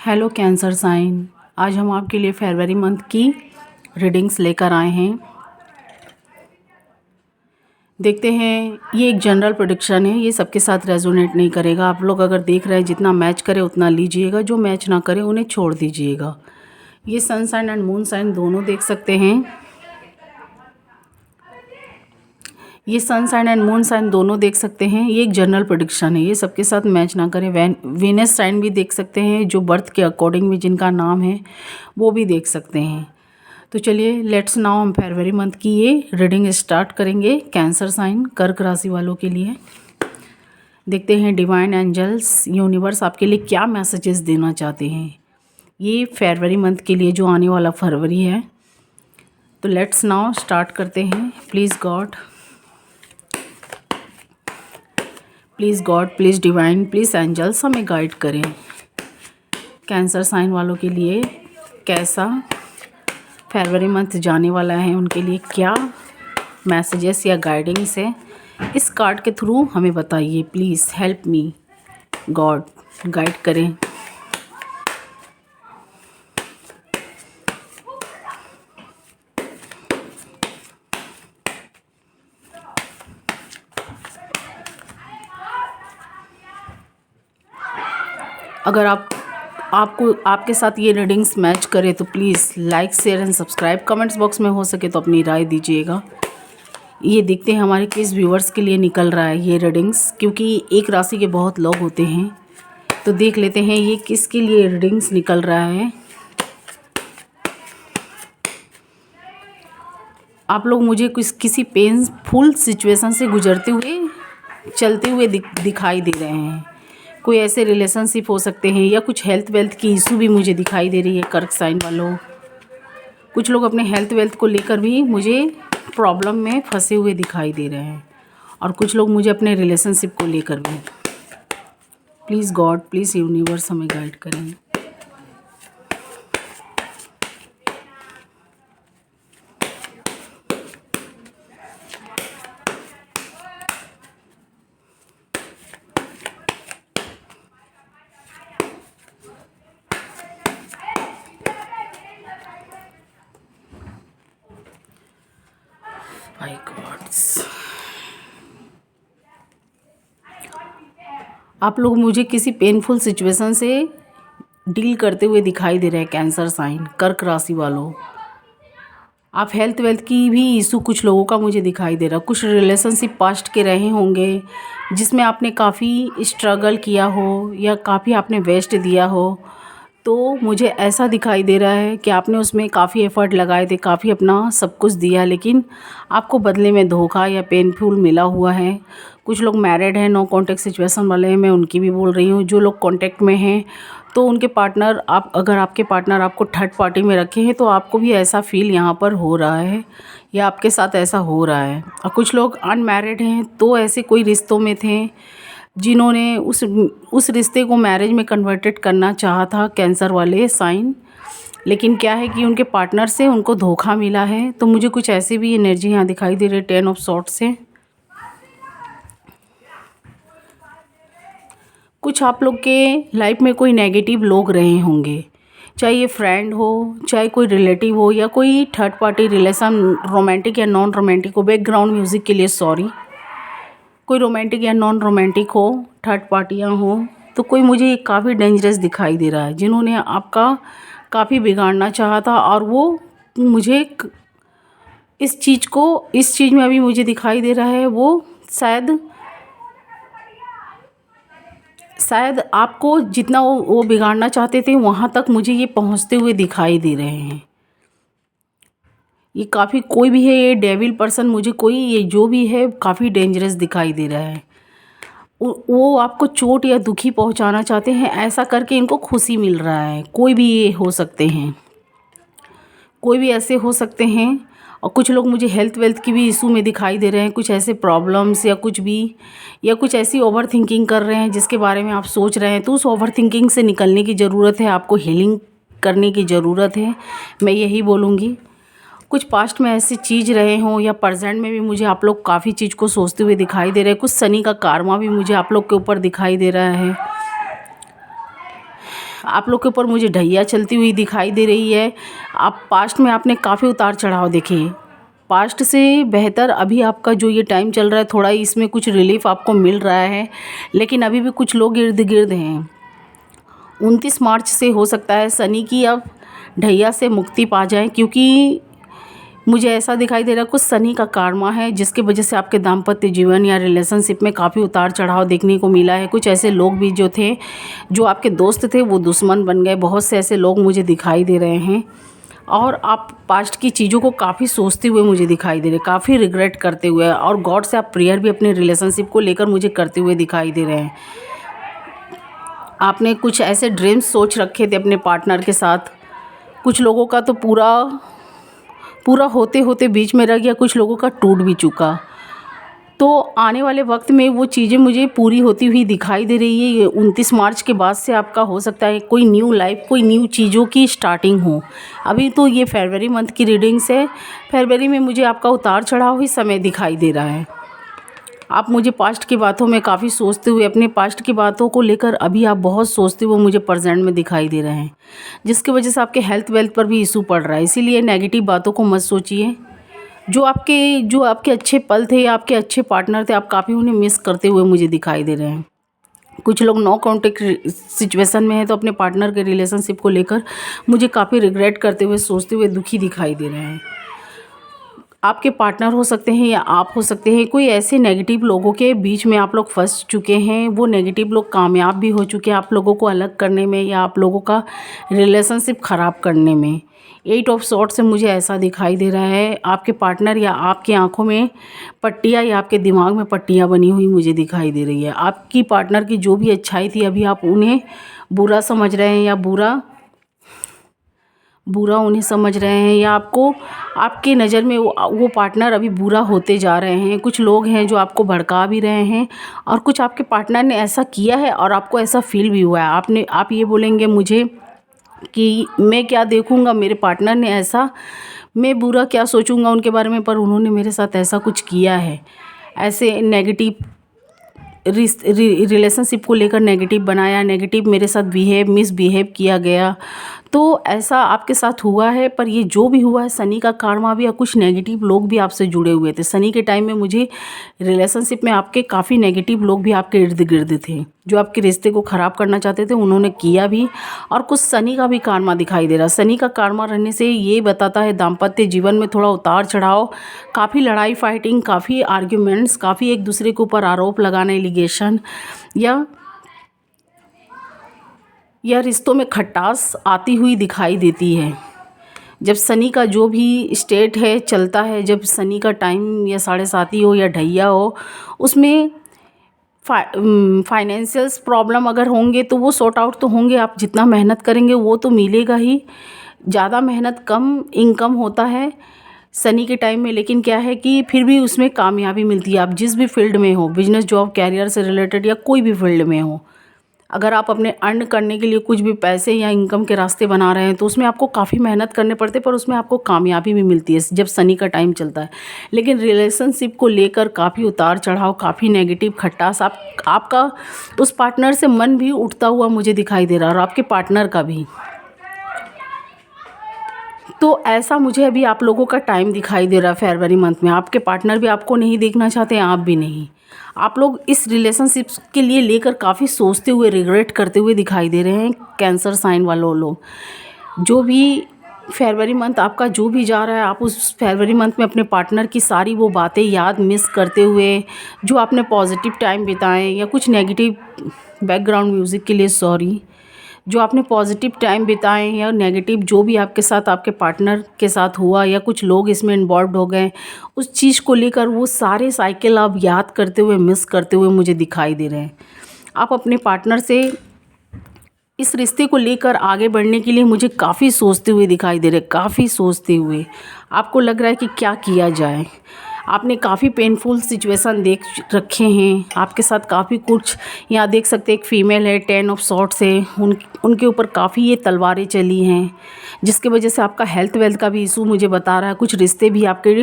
Hello cancer sign. आज हम आपके लिए फरवरी मंथ की रीडिंग्स लेकर आए हैं। देखते हैं, ये एक जनरल प्रेडिक्शन है, ये सबके साथ रेजोनेट नहीं करेगा। आप लोग अगर देख रहे हैं जितना मैच करे उतना लीजिएगा, जो मैच ना करे उन्हें छोड़ दीजिएगा। ये sun sign and moon sign दोनों देख सकते हैं। ये sun sign and moon sign दोनों देख सकते हैं। ये एक जनरल प्रेडिक्शन है, ये सबके साथ मैच ना करे। वीनस साइन भी देख सकते हैं, जो बर्थ के अकॉर्डिंग में जिनका नाम है वो भी देख सकते हैं। तो चलिए लेट्स नाउ हम फरवरी मंथ की ये रीडिंग स्टार्ट करेंगे कैंसर साइन कर्क राशि वालों के लिए। देखते हैं डिवाइन एंजल्स यूनिवर्स आपके लिए क्या मैसेजेस देना चाहते हैं ये फरवरी मंथ के लिए, जो आने वाला फरवरी है। तो लेट्स नाउ स्टार्ट करते हैं। Please God, please divine, please angels हमें गाइड करें। कैंसर साइन वालों के लिए कैसा फरवरी मंथ जाने वाला है, उनके लिए क्या मैसेजेस या गाइडिंग्स है, इस कार्ड के थ्रू हमें बताइए। Please help me God, guide करें। अगर आपके साथ ये रीडिंग्स मैच करे तो please like share and subscribe. Comments box में हो सके तो अपनी राय दीजिएगा। ये देखते हैं हमारे किस व्यूअर्स के लिए निकल रहा है ये रीडिंग्स, क्योंकि एक राशि के बहुत लोग होते हैं। तो देख लेते हैं ये किसके लिए रीडिंग्स निकल रहा है। आप लोग मुझे किसी पेनफुल सिचुएशन से गुजरते हुए चलते हुए दिखाई दे रहे हैं। कोई ऐसे रिलेशनशिप हो सकते हैं या कुछ हेल्थ वेल्थ की इशू भी मुझे दिखाई दे रही है कर्क साइन वालों। कुछ लोग अपने हेल्थ वेल्थ को लेकर भी मुझे प्रॉब्लम में फंसे हुए दिखाई दे रहे हैं, और कुछ लोग मुझे अपने रिलेशनशिप को लेकर भी। प्लीज़ गॉड, प्लीज़ यूनिवर्स हमें गाइड करें। माय गॉड्स, आप लोग मुझे किसी पेनफुल सिचुएशन से डील करते हुए दिखाई दे रहे हैं कैंसर साइन कर्क राशि वालों। आप हेल्थ वेल्थ की भी इशू कुछ लोगों का मुझे दिखाई दे रहा है। कुछ रिलेशनशिप पास्ट के रहे होंगे जिसमें आपने काफ़ी स्ट्रगल किया हो या काफ़ी आपने वेस्ट दिया हो। तो मुझे ऐसा दिखाई दे रहा है कि आपने उसमें काफ़ी एफ़र्ट लगाए थे, काफ़ी अपना सब कुछ दिया, लेकिन आपको बदले में धोखा या पेनफुल मिला हुआ है। कुछ लोग मैरिड हैं, नो कॉन्टैक्ट सिचुएशन वाले हैं, मैं उनकी भी बोल रही हूँ। जो लोग कॉन्टैक्ट में हैं तो उनके पार्टनर, अगर आपके पार्टनर आपको थर्ड पार्टी में रखे हैं तो आपको भी ऐसा फील यहाँ पर हो रहा है या आपके साथ ऐसा हो रहा है। और कुछ लोग अनमैरिड हैं तो ऐसे कोई रिश्तों में थे जिन्होंने उस रिश्ते को मैरिज में कन्वर्टेड करना चाहा था कैंसर वाले साइन, लेकिन क्या है कि उनके पार्टनर से उनको धोखा मिला है। तो मुझे कुछ ऐसे भी एनर्जी यहाँ दिखाई दे रही है 10 ऑफ सॉर्ड्स से। कुछ आप लोग के लाइफ में कोई नेगेटिव लोग रहे होंगे, चाहे ये फ्रेंड हो, चाहे कोई रिलेटिव हो, या कोई थर्ड पार्टी रिलेशन, रोमांटिक या नॉन रोमांटिक हो। बैकग्राउंड म्यूज़िक के लिए सॉरी। कोई रोमांटिक या नॉन रोमांटिक हो, थर्ड पार्टियाँ हो, तो कोई मुझे काफ़ी डेंजरस दिखाई दे रहा है जिन्होंने आपका काफ़ी बिगाड़ना चाहा था। और वो मुझे इस चीज़ में अभी मुझे दिखाई दे रहा है वो शायद आपको जितना वो बिगाड़ना चाहते थे वहाँ तक मुझे ये पहुँचते हुए दिखाई दे रहे हैं। ये काफ़ी कोई भी है, ये डेविल पर्सन मुझे ये जो भी है काफ़ी डेंजरस दिखाई दे रहा है। वो आपको चोट या दुखी पहुंचाना चाहते हैं, ऐसा करके इनको खुशी मिल रहा है। कोई भी ये हो सकते हैं, कोई भी ऐसे हो सकते हैं। और कुछ लोग मुझे हेल्थ वेल्थ की भी इशू में दिखाई दे रहे हैं, कुछ ऐसे प्रॉब्लम्स या कुछ भी, या कुछ ऐसी ओवर थिंकिंग कर रहे हैं जिसके बारे में आप सोच रहे हैं। तो उस ओवर थिंकिंग से निकलने की ज़रूरत है, आपको हीलिंग करने की ज़रूरत है, मैं यही बोलूँगी। कुछ पास्ट में ऐसी चीज़ रहे हों या प्रेजेंट में भी मुझे आप लोग काफ़ी चीज़ को सोचते हुए दिखाई दे रहे हैं। कुछ शनि का कारमा भी मुझे आप लोग के ऊपर दिखाई दे रहा है। आप लोग के ऊपर मुझे ढैया चलती हुई दिखाई दे रही है। आप पास्ट में आपने काफ़ी उतार चढ़ाव देखे। पास्ट से बेहतर अभी आपका जो ये टाइम चल रहा है, थोड़ा इसमें कुछ रिलीफ आपको मिल रहा है, लेकिन अभी भी कुछ लोग इर्द गिर्द हैं। 29 मार्च से हो सकता है शनि की अब ढैया से मुक्ति पा जाएं, क्योंकि मुझे ऐसा दिखाई दे रहा है कुछ शनि का कार्मा है, जिसकी वजह से आपके दाम्पत्य जीवन या रिलेशनशिप में काफ़ी उतार चढ़ाव देखने को मिला है। कुछ ऐसे लोग भी जो थे, जो आपके दोस्त थे, वो दुश्मन बन गए। बहुत से ऐसे लोग मुझे दिखाई दे रहे हैं और आप पास्ट की चीज़ों को काफ़ी सोचते हुए मुझे दिखाई दे रहे हैं, काफ़ी रिग्रेट करते हुए, और गॉड से आप प्रेयर भी अपने रिलेशनशिप को लेकर मुझे करते हुए दिखाई दे रहे हैं। आपने कुछ ऐसे ड्रीम्स सोच रखे थे अपने पार्टनर के साथ। कुछ लोगों का तो पूरा होते होते बीच में रह गया, कुछ लोगों का टूट भी चुका। तो आने वाले वक्त में वो चीज़ें मुझे पूरी होती हुई दिखाई दे रही है। ये 29 मार्च के बाद से आपका हो सकता है कोई न्यू लाइफ, कोई न्यू चीज़ों की स्टार्टिंग हो। अभी तो ये फरवरी मंथ की रीडिंग्स है। फरवरी में मुझे आपका उतार चढ़ाव ही समय दिखाई दे रहा है। आप मुझे पास्ट की बातों में काफ़ी सोचते हुए, अपने पास्ट की बातों को लेकर अभी आप बहुत सोचते हुए मुझे प्रेजेंट में दिखाई दे रहे हैं, जिसकी वजह से आपके हेल्थ वेल्थ पर भी इशू पड़ रहा है। इसीलिए नेगेटिव बातों को मत सोचिए। जो आपके अच्छे पल थे या आपके अच्छे पार्टनर थे, आप काफ़ी उन्हें मिस करते हुए मुझे दिखाई दे रहे हैं। कुछ लोग नो कॉन्टेक्ट सिचुएशन में हैं, तो अपने पार्टनर के रिलेशनशिप को लेकर मुझे काफ़ी रिग्रेट करते हुए, सोचते हुए दुखी दिखाई दे रहे हैं। आपके पार्टनर हो सकते हैं या आप हो सकते हैं, कोई ऐसे नेगेटिव लोगों के बीच में आप लोग फंस चुके हैं। वो नेगेटिव लोग कामयाब भी हो चुके हैं आप लोगों को अलग करने में या आप लोगों का रिलेशनशिप ख़राब करने में। 8 ऑफ सॉर्ड्स से मुझे ऐसा दिखाई दे रहा है। आपके पार्टनर या आपकी आंखों में पट्टियाँ या आपके दिमाग में पट्टियाँ बनी हुई मुझे दिखाई दे रही है। आपकी पार्टनर की जो भी अच्छाई थी, अभी आप उन्हें बुरा समझ रहे हैं या बुरा उन्हें समझ रहे हैं, या आपको आपके नज़र में वो पार्टनर अभी बुरा होते जा रहे हैं। कुछ लोग हैं जो आपको भड़का भी रहे हैं, और कुछ आपके पार्टनर ने ऐसा किया है और आपको ऐसा फील भी हुआ है। आप ये बोलेंगे मुझे कि मैं क्या देखूंगा, मेरे पार्टनर ने ऐसा, मैं बुरा क्या सोचूंगा उनके बारे में, पर उन्होंने मेरे साथ ऐसा कुछ किया है। ऐसे नेगेटिव रिलेशनशिप को लेकर नेगेटिव बनाया, नेगेटिव मेरे साथ मिसबिहेव किया गया, तो ऐसा आपके साथ हुआ है। पर ये जो भी हुआ है, शनि का कार्मा भी, या कुछ नेगेटिव लोग भी आपसे जुड़े हुए थे। शनि के टाइम में मुझे रिलेशनशिप में आपके काफ़ी नेगेटिव लोग भी आपके इर्द गिर्द थे, जो आपके रिश्ते को ख़राब करना चाहते थे, उन्होंने किया भी। और कुछ शनि का भी कार्मा दिखाई दे रहा है। शनि का कार्मा रहने से ये बताता है दाम्पत्य जीवन में थोड़ा उतार चढ़ाव, काफ़ी लड़ाई फाइटिंग, काफ़ी आर्ग्यूमेंट्स, काफ़ी एक दूसरे के ऊपर आरोप लगाना, एलिगेशन, या रिश्तों में खटास आती हुई दिखाई देती है। जब शनि का जो भी स्टेट है चलता है, जब शनि का टाइम या 7:30 हो या ढैया हो, उसमें फाइनेंशियल्स प्रॉब्लम अगर होंगे तो वो सॉर्ट आउट तो होंगे। आप जितना मेहनत करेंगे वो तो मिलेगा ही। ज़्यादा मेहनत कम इनकम होता है शनि के टाइम में, लेकिन क्या है कि फिर भी उसमें कामयाबी मिलती है। आप जिस भी फील्ड में हो, बिजनेस, जॉब, कैरियर से रिलेटेड या कोई भी फील्ड में हो, अगर आप अपने अर्न करने के लिए कुछ भी पैसे या इनकम के रास्ते बना रहे हैं, तो उसमें आपको काफ़ी मेहनत करने पड़ते हैं, पर उसमें आपको कामयाबी भी मिलती है जब शनि का टाइम चलता है। लेकिन रिलेशनशिप को लेकर काफ़ी उतार चढ़ाव, काफ़ी नेगेटिव खटास, आपका उस पार्टनर से मन भी उठता हुआ मुझे दिखाई दे रहा है, और आपके पार्टनर का भी। तो ऐसा मुझे अभी आप लोगों का टाइम दिखाई दे रहा है फरवरी मंथ में। आपके पार्टनर भी आपको नहीं देखना चाहते, आप भी नहीं। आप लोग इस रिलेशनशिप के लिए लेकर काफ़ी सोचते हुए, रिग्रेट करते हुए दिखाई दे रहे हैं। कैंसर साइन वालों लोग, जो भी फरवरी मंथ आपका जो भी जा रहा है, आप उस फरवरी मंथ में अपने पार्टनर की सारी वो बातें याद मिस करते हुए, जो आपने पॉजिटिव टाइम बिताएं, या कुछ नेगेटिव बैकग्राउंड म्यूज़िक के लिए सॉरी, जो आपने पॉजिटिव टाइम बिताएं या नेगेटिव जो भी आपके साथ, आपके पार्टनर के साथ हुआ, या कुछ लोग इसमें इन्वॉल्व हो गए, उस चीज़ को लेकर वो सारे साइकिल आप याद करते हुए, मिस करते हुए मुझे दिखाई दे रहे हैं। आप अपने पार्टनर से इस रिश्ते को लेकर आगे बढ़ने के लिए मुझे काफ़ी सोचते हुए दिखाई दे रहे हैं, काफ़ी सोचते हुए। आपको लग रहा है कि क्या किया जाए। आपने काफ़ी पेनफुल सिचुएशन देख रखे हैं, आपके साथ काफ़ी कुछ। यहाँ देख सकते हैं एक फ़ीमेल है, 10 ऑफ सॉर्ड्स है, उनके ऊपर काफ़ी ये तलवारें चली हैं, जिसकी वजह से आपका हेल्थ वेल्थ का भी इशू मुझे बता रहा है। कुछ रिश्ते भी आपके,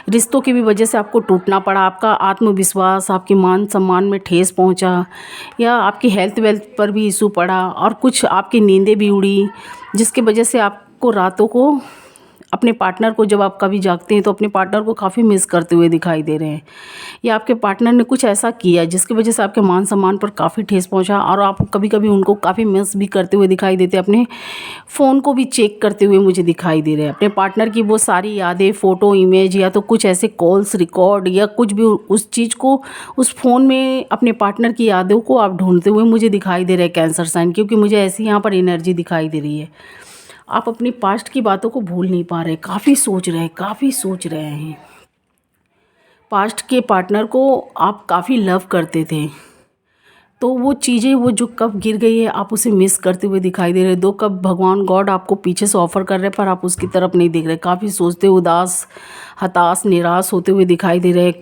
रिश्तों की भी वजह से आपको टूटना पड़ा, आपका आत्मविश्वास, आपके मान सम्मान में ठेस पहुंचा, या आपकी हेल्थ वेल्थ पर भी इशू पड़ा, और कुछ आपकी नींदें भी उड़ी, जिसकी वजह से आपको रातों को अपने पार्टनर को, जब आप कभी जागते हैं तो अपने पार्टनर को काफ़ी मिस करते हुए दिखाई दे रहे हैं, या आपके पार्टनर ने कुछ ऐसा किया जिसकी वजह से आपके मान सम्मान पर काफ़ी ठेस पहुंचा, और आप कभी कभी उनको काफ़ी मिस भी करते हुए दिखाई देते हैं। अपने फ़ोन को भी चेक करते हुए मुझे दिखाई दे रहे हैं, अपने पार्टनर की वो सारी यादें, फ़ोटो, इमेज, या तो कुछ ऐसे कॉल्स रिकॉर्ड, या कुछ भी उस चीज़ को, उस फ़ोन में अपने पार्टनर की यादों को आप ढूंढते हुए मुझे दिखाई दे रहे हैं कैंसर साइन, क्योंकि मुझे ऐसी यहाँ पर एनर्जी दिखाई दे रही है। आप अपनी पास्ट की बातों को भूल नहीं पा रहे, काफ़ी सोच रहे हैं, काफ़ी सोच रहे हैं। पास्ट के पार्टनर को आप काफ़ी लव करते थे, तो वो चीज़ें, वो जो कब गिर गई है, आप उसे मिस करते हुए दिखाई दे रहे हैं। दो कब भगवान गॉड आपको पीछे से ऑफ़र कर रहे हैं, पर आप उसकी तरफ नहीं देख रहे, काफ़ी सोचते, उदास, हताश, निराश होते हुए दिखाई दे रहे हैं।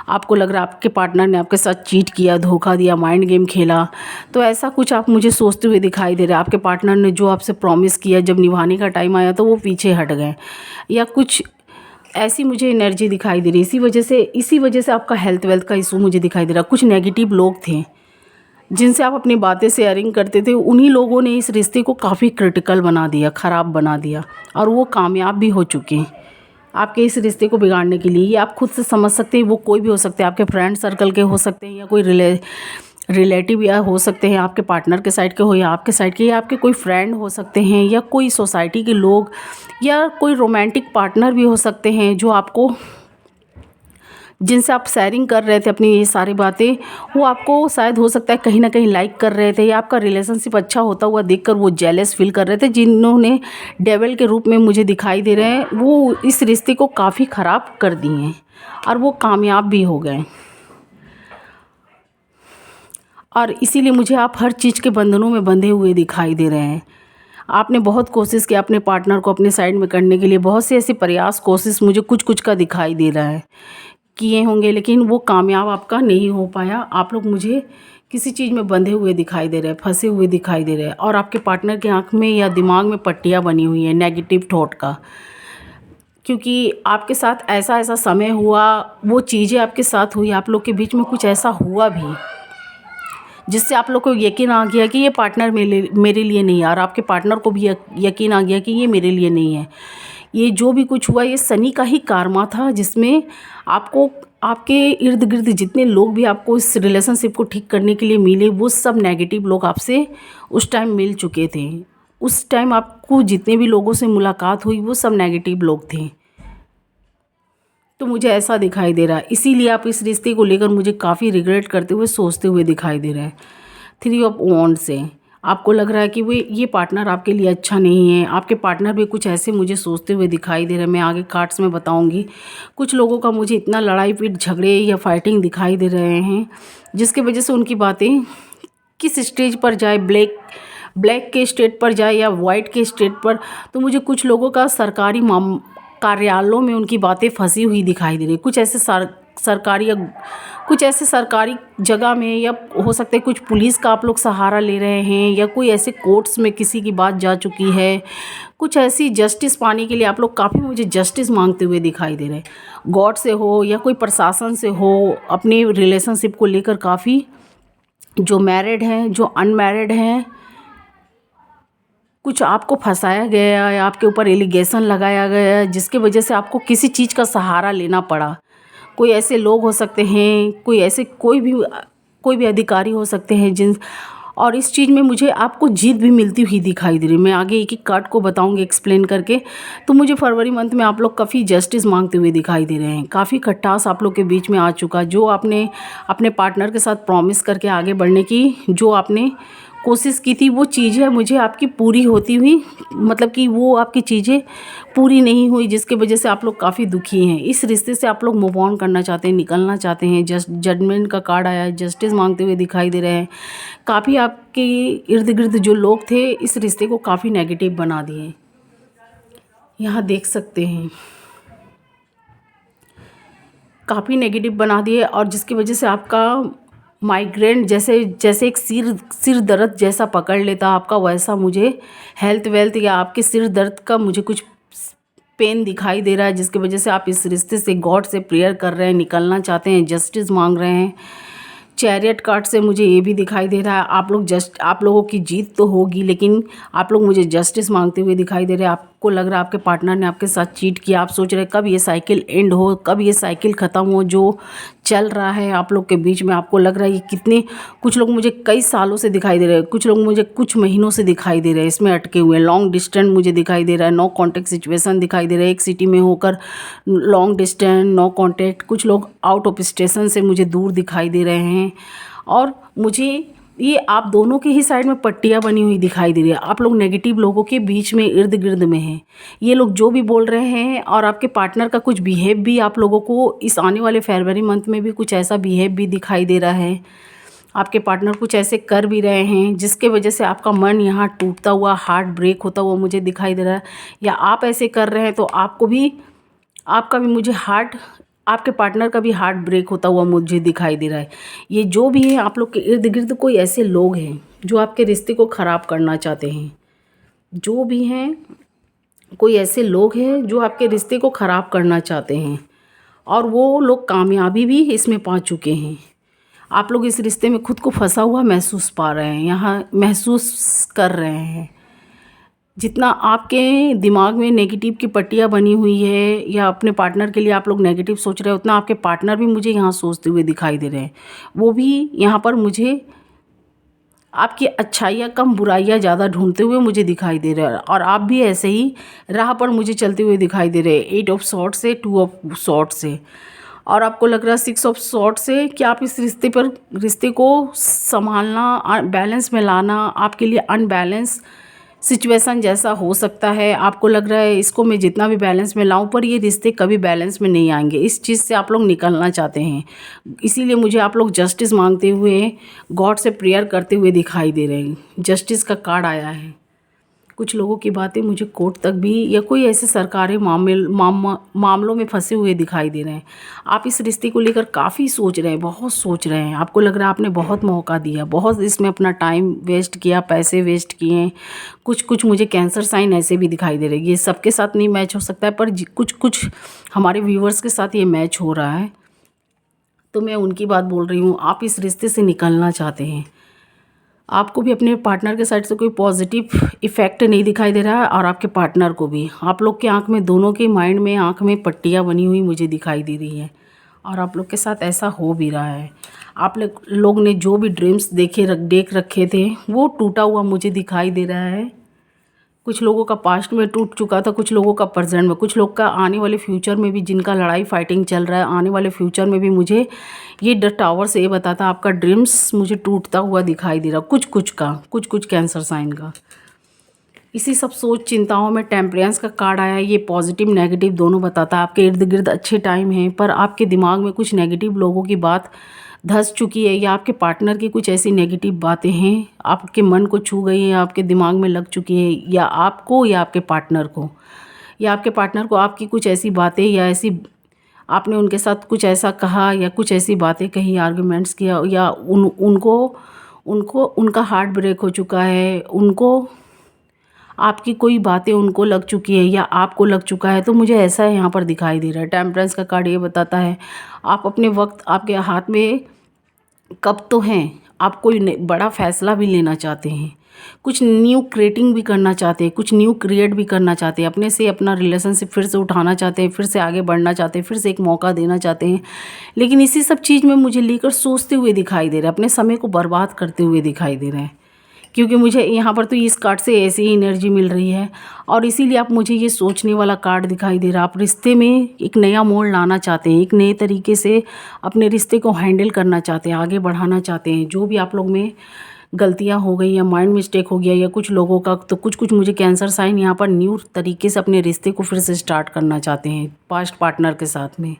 आपको लग रहा है आपके पार्टनर ने आपके साथ चीट किया, धोखा दिया, माइंड गेम खेला, तो ऐसा कुछ आप मुझे सोचते हुए दिखाई दे रहे हैं। आपके पार्टनर ने जो आपसे प्रॉमिस किया, जब निभाने का टाइम आया तो वो पीछे हट गए, या कुछ ऐसी मुझे एनर्जी दिखाई दे रही है। इसी वजह से आपका हेल्थ वेल्थ का इशू मुझे दिखाई दे रहा है। कुछ नेगेटिव लोग थे जिनसे आप अपनी बातें शेयरिंग करते थे, उन्हीं लोगों ने इस रिश्ते को काफ़ी क्रिटिकल बना दिया, ख़राब बना दिया, और वो कामयाब भी हो चुके हैं आपके इस रिश्ते को बिगाड़ने के लिए। ये आप खुद से समझ सकते हैं, वो कोई भी हो सकते हैं, आपके फ्रेंड सर्कल के हो सकते हैं, या कोई रिलेटिव या हो सकते हैं, आपके पार्टनर के साइड के हो या आपके साइड के, या आपके कोई फ्रेंड हो सकते हैं, या कोई सोसाइटी के लोग, या कोई रोमांटिक पार्टनर भी हो सकते हैं, जो आपको, जिनसे आप शेयरिंग कर रहे थे अपनी ये सारी बातें, वो आपको शायद हो सकता है कहीं ना कहीं लाइक कर रहे थे, या आपका रिलेशनशिप अच्छा होता हुआ देखकर वो जेलस फील कर रहे थे, जिन्होंने डेविल के रूप में मुझे दिखाई दे रहे हैं। वो इस रिश्ते को काफ़ी ख़राब कर दिए हैं, और वो कामयाब भी हो गए, और इसीलिए मुझे आप हर चीज़ के बंधनों में बंधे हुए दिखाई दे रहे हैं। आपने बहुत कोशिश की अपने पार्टनर को अपने साइड में करने के लिए, बहुत से ऐसे प्रयास, कोशिश मुझे कुछ कुछ का दिखाई दे रहा है किए होंगे, लेकिन वो कामयाब आपका नहीं हो पाया। आप लोग मुझे किसी चीज़ में बंधे हुए दिखाई दे रहे हैं, फंसे हुए दिखाई दे रहे हैं, और आपके पार्टनर की आँख में या दिमाग में पट्टियाँ बनी हुई हैं नेगेटिव थॉट का, क्योंकि आपके साथ ऐसा ऐसा समय हुआ, वो चीज़ें आपके साथ हुई, आप लोग के बीच में कुछ ऐसा हुआ भी जिससे आप लोग को यकीन आ गया कि ये पार्टनर मेरे लिए नहीं है, और आपके पार्टनर को भी यकीन आ गया कि ये मेरे लिए नहीं है। ये जो भी कुछ हुआ, ये शनि का ही कारमा था, जिसमें आपको, आपके इर्द गिर्द जितने लोग भी आपको इस रिलेशनशिप को ठीक करने के लिए मिले, वो सब नेगेटिव लोग आपसे उस टाइम मिल चुके थे। उस टाइम आपको जितने भी लोगों से मुलाकात हुई, वो सब नेगेटिव लोग थे। तो मुझे ऐसा दिखाई दे रहा है, इसीलिए आप इस रिश्ते को लेकर मुझे काफ़ी रिग्रेट करते हुए, सोचते हुए दिखाई दे रहे हैं। 3 ऑफ वॉन्ड से आपको लग रहा है कि ये पार्टनर आपके लिए अच्छा नहीं है। आपके पार्टनर भी कुछ ऐसे मुझे सोचते हुए दिखाई दे रहे हैं, मैं आगे कार्ड्स में बताऊंगी। कुछ लोगों का मुझे इतना लड़ाई पीट, झगड़े या फाइटिंग दिखाई दे रहे हैं, जिसकी वजह से उनकी बातें किस स्टेज पर जाए, ब्लैक के स्टेट पर जाए या वाइट के स्टेट पर। तो मुझे कुछ लोगों का सरकारी कार्यालयों में उनकी बातें फंसी हुई दिखाई दे रही, कुछ ऐसे सरकारी, या कुछ ऐसे सरकारी जगह में, या हो सकता है कुछ पुलिस का आप लोग सहारा ले रहे हैं, या कोई ऐसे कोर्ट्स में किसी की बात जा चुकी है। कुछ ऐसी जस्टिस पाने के लिए आप लोग काफ़ी मुझे जस्टिस मांगते हुए दिखाई दे रहे हैं। गॉड से हो या कोई प्रशासन से हो, अपने रिलेशनशिप को लेकर काफ़ी, जो मैरिड हैं, जो अनमैरिड हैं, कुछ आपको फंसाया गया है, आपके ऊपर एलिगेशन लगाया गया है, जिसकी वजह से आपको किसी चीज़ का सहारा लेना पड़ा। कोई ऐसे लोग हो सकते हैं, कोई भी अधिकारी हो सकते हैं और इस चीज़ में मुझे आपको जीत भी मिलती हुई दिखाई दे रही है। मैं आगे एक एक कार्ड को बताऊंगी एक्सप्लेन करके। तो मुझे फरवरी मंथ में आप लोग काफ़ी जस्टिस मांगते हुए दिखाई दे रहे हैं, काफ़ी खटास आप लोग के बीच में आ चुका। जो आपने अपने पार्टनर के साथ प्रॉमिस करके आगे बढ़ने की जो आपने कोशिश की थी, वो चीज़ें मुझे आपकी पूरी होती हुई, मतलब कि वो आपकी चीज़ें पूरी नहीं हुई, जिसकी वजह से आप लोग काफ़ी दुखी हैं। इस रिश्ते से आप लोग मूव ऑन करना चाहते हैं, निकलना चाहते हैं। जजमेंट का कार्ड आया है, जस्टिस मांगते हुए दिखाई दे रहे हैं। काफ़ी आपके इर्द गिर्द जो लोग थे, इस रिश्ते को काफ़ी नेगेटिव बना दिए। यहाँ देख सकते हैं काफ़ी नेगेटिव बना दिए और जिसकी वजह से आपका माइग्रेन जैसे जैसे एक सिर दर्द जैसा पकड़ लेता आपका, वैसा मुझे हेल्थ वेल्थ या आपके सिर दर्द का मुझे कुछ पेन दिखाई दे रहा है, जिसकी वजह से आप इस रिश्ते से गॉड से प्रेयर कर रहे हैं, निकलना चाहते हैं, जस्टिस मांग रहे हैं। चैरियट कार्ड से मुझे ये भी दिखाई दे रहा है आप लोगों की जीत तो होगी, लेकिन आप लोग मुझे जस्टिस मांगते हुए दिखाई दे रहे हैं। आपको लग रहा है आपके पार्टनर ने आपके साथ चीट किया। आप सोच रहे हैं कब ये साइकिल एंड हो, कब ये साइकिल ख़त्म हो जो चल रहा है आप लोग के बीच में। आपको लग रहा है ये कितने, कुछ लोग मुझे कई सालों से दिखाई दे रहे हैं, कुछ लोग मुझे कुछ महीनों से दिखाई दे रहे हैं इसमें अटके हुए। लॉन्ग डिस्टेंस मुझे दिखाई दे रहा है, नो कॉन्टैक्ट सिचुएशन दिखाई दे रहा है, एक सिटी में होकर लॉन्ग डिस्टेंस, नो कॉन्टैक्ट। कुछ लोग आउट ऑफ स्टेशन से मुझे दूर दिखाई दे रहे हैं और मुझे ये आप दोनों के ही साइड में पट्टियाँ बनी हुई दिखाई दे रही है। आप लोग नेगेटिव लोगों के बीच में इर्द गिर्द में हैं। ये लोग जो भी बोल रहे हैं और आपके पार्टनर का कुछ बिहेव भी आप लोगों को इस आने वाले फरवरी मंथ में भी कुछ ऐसा बिहेव भी दिखाई दे रहा है। आपके पार्टनर कुछ ऐसे कर भी रहे हैं जिसके वजह से आपका मन यहाँ टूटता हुआ, हार्ट ब्रेक होता हुआ मुझे दिखाई दे रहा है। या आप ऐसे कर रहे हैं तो आपका भी मुझे आपके पार्टनर का भी हार्ट ब्रेक होता हुआ मुझे दिखाई दे रहा है। ये जो भी है आप लोग के इर्द गिर्द कोई ऐसे लोग हैं जो आपके रिश्ते को ख़राब करना चाहते हैं। जो भी हैं कोई ऐसे लोग हैं जो आपके रिश्ते को ख़राब करना चाहते हैं और वो लोग कामयाबी भी इसमें पा चुके हैं। आप लोग इस रिश्ते में खुद को फंसा हुआ महसूस पा रहे हैं, यहाँ महसूस कर रहे हैं। जितना आपके दिमाग में नेगेटिव की पट्टियाँ बनी हुई है या अपने पार्टनर के लिए आप लोग नेगेटिव सोच रहे हो, उतना आपके पार्टनर भी मुझे यहाँ सोचते हुए दिखाई दे रहे हैं। वो भी यहाँ पर मुझे आपकी अच्छाइयाँ कम बुराइयाँ ज़्यादा ढूंढते हुए मुझे दिखाई दे रहे हैं और आप भी ऐसे ही राह पर मुझे चलते हुए दिखाई दे रहे हैं। 8 ऑफ सॉर्ड से 2 ऑफ सॉर्ड से, और आपको लग रहा है 6 ऑफ सॉर्ड से कि आप इस रिश्ते को संभालना, बैलेंस में लाना आपके लिए अनबैलेंस सिचुएशन जैसा हो सकता है। आपको लग रहा है इसको मैं जितना भी बैलेंस में लाऊं पर ये रिश्ते कभी बैलेंस में नहीं आएंगे। इस चीज़ से आप लोग निकलना चाहते हैं, इसीलिए मुझे आप लोग जस्टिस मांगते हुए, गॉड से प्रेयर करते हुए दिखाई दे रहे हैं। जस्टिस का कार्ड आया है। कुछ लोगों की बातें मुझे कोर्ट तक भी या कोई ऐसे सरकारी मामलों में फंसे हुए दिखाई दे रहे हैं। आप इस रिश्ते को लेकर काफ़ी सोच रहे हैं, बहुत सोच रहे हैं। आपको लग रहा है आपने बहुत मौका दिया, बहुत इसमें अपना टाइम वेस्ट किया, पैसे वेस्ट किए। कुछ मुझे कैंसर साइन ऐसे भी दिखाई दे रहे हैं। ये सबके साथ नहीं मैच हो सकता है पर कुछ हमारे व्यूवर्स के साथ ये मैच हो रहा है, तो मैं उनकी बात बोल रही हूँ। आप इस रिश्ते से निकलना चाहते हैं, आपको भी अपने पार्टनर के साइड से कोई पॉजिटिव इफ़ेक्ट नहीं दिखाई दे रहा है और आपके पार्टनर को भी। आप लोग के आंख में, दोनों के माइंड में आंख में पट्टियाँ बनी हुई मुझे दिखाई दे रही है और आप लोग के साथ ऐसा हो भी रहा है। आप लोग ने जो भी ड्रीम्स देख रखे थे वो टूटा हुआ मुझे दिखाई दे रहा है। कुछ लोगों का पास्ट में टूट चुका था, कुछ लोगों का प्रेजेंट में, कुछ लोग का आने वाले फ्यूचर में भी, जिनका लड़ाई फाइटिंग चल रहा है, आने वाले फ्यूचर में भी मुझे ये द टावर से ये बताता आपका ड्रीम्स मुझे टूटता हुआ दिखाई दे रहा। कुछ कैंसर साइन का। इसी सब सोच चिंताओं में टेम्परेंस का कार्ड आया। ये पॉजिटिव नेगेटिव दोनों बताता है। आपके इर्द गिर्द अच्छे टाइम हैं पर आपके दिमाग में कुछ नेगेटिव लोगों की बात धंस चुकी है या आपके पार्टनर की कुछ ऐसी नेगेटिव बातें हैं आपके मन को छू गई हैं, आपके दिमाग में लग चुकी है, या आपको या आपके पार्टनर को आपकी कुछ ऐसी बातें या ऐसी आपने उनके साथ कुछ ऐसा कहा या कुछ ऐसी बातें कही, आर्गुमेंट्स किया, या उनका हार्ट ब्रेक हो चुका है, उनको आपकी कोई बातें उनको लग चुकी है या आपको लग चुका है। तो मुझे ऐसा यहाँ पर दिखाई दे रहा है। टेम्परेंस का कार्ड ये बताता है आप अपने वक्त आपके हाथ में कब तो हैं, आप कोई बड़ा फैसला भी लेना चाहते हैं, कुछ न्यू क्रिएटिंग भी करना चाहते हैं, कुछ न्यू क्रिएट भी करना चाहते हैं, अपने से अपना रिलेशनशिप फिर से उठाना चाहते हैं, फिर से आगे बढ़ना चाहते हैं, फिर से एक मौका देना चाहते हैं। लेकिन इसी सब चीज़ में मुझे लेकर सोचते हुए दिखाई दे रहा है, अपने समय को बर्बाद करते हुए दिखाई दे रहे हैं, क्योंकि मुझे यहाँ पर तो इस कार्ड से ऐसी ही एनर्जी मिल रही है और इसीलिए आप मुझे ये सोचने वाला कार्ड दिखाई दे रहा है। आप रिश्ते में एक नया मोड़ लाना चाहते हैं, एक नए तरीके से अपने रिश्ते को हैंडल करना चाहते हैं, आगे बढ़ाना चाहते हैं। जो भी आप लोग में गलतियाँ हो गई या माइंड मिस्टेक हो गया या कुछ लोगों का, तो कुछ मुझे कैंसर साइन यहाँ पर न्यू तरीके से अपने रिश्ते को फिर से स्टार्ट करना चाहते हैं पास्ट पार्टनर के साथ में।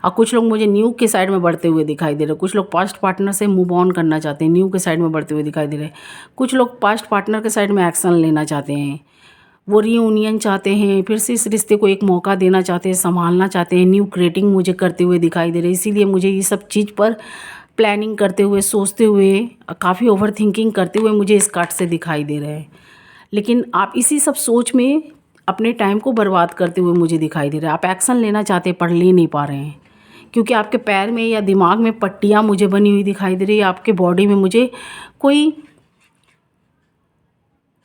और कुछ लोग मुझे न्यू के साइड में बढ़ते हुए दिखाई दे रहे हैं। कुछ लोग पास्ट पार्टनर से मूव ऑन करना चाहते हैं, न्यू के साइड में बढ़ते हुए दिखाई दे रहे हैं। कुछ लोग पास्ट पार्टनर के साइड में एक्शन लेना चाहते हैं, वो रीयूनियन चाहते हैं, फिर से इस रिश्ते को एक मौका देना चाहते हैं, संभालना चाहते हैं, न्यू क्रिएटिंग मुझे करते हुए दिखाई दे रहे हैं। इसीलिए मुझे ये सब चीज़ पर प्लानिंग करते हुए, सोचते हुए, काफ़ी ओवर थिंकिंग करते हुए मुझे इस कार्ड से दिखाई दे रहे हैं। लेकिन आप इसी सब सोच में अपने टाइम को बर्बाद करते हुए मुझे दिखाई दे रहा है। आप एक्शन लेना चाहते हैं पर ले नहीं पा रहे हैं, क्योंकि आपके पैर में या दिमाग में पट्टियाँ मुझे बनी हुई दिखाई दे रही है। आपके बॉडी में मुझे कोई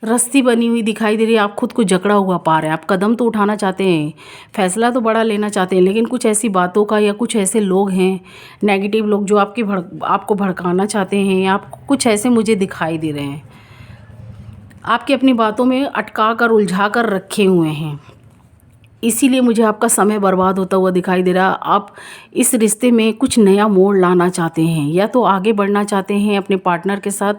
रस्सी बनी हुई दिखाई दे रही है। आप खुद को जकड़ा हुआ पा रहे हैं। आप कदम तो उठाना चाहते हैं, फैसला तो बड़ा लेना चाहते हैं, लेकिन कुछ ऐसी बातों का या कुछ ऐसे लोग हैं, नेगेटिव लोग, जो आपको भड़काना चाहते हैं, या आप कुछ ऐसे मुझे दिखाई दे रहे हैं। आपकी अपनी बातों में अटका कर, उलझा कर रखे हुए हैं। इसीलिए मुझे आपका समय बर्बाद होता हुआ दिखाई दे रहा। आप इस रिश्ते में कुछ नया मोड़ लाना चाहते हैं, या तो आगे बढ़ना चाहते हैं अपने पार्टनर के साथ,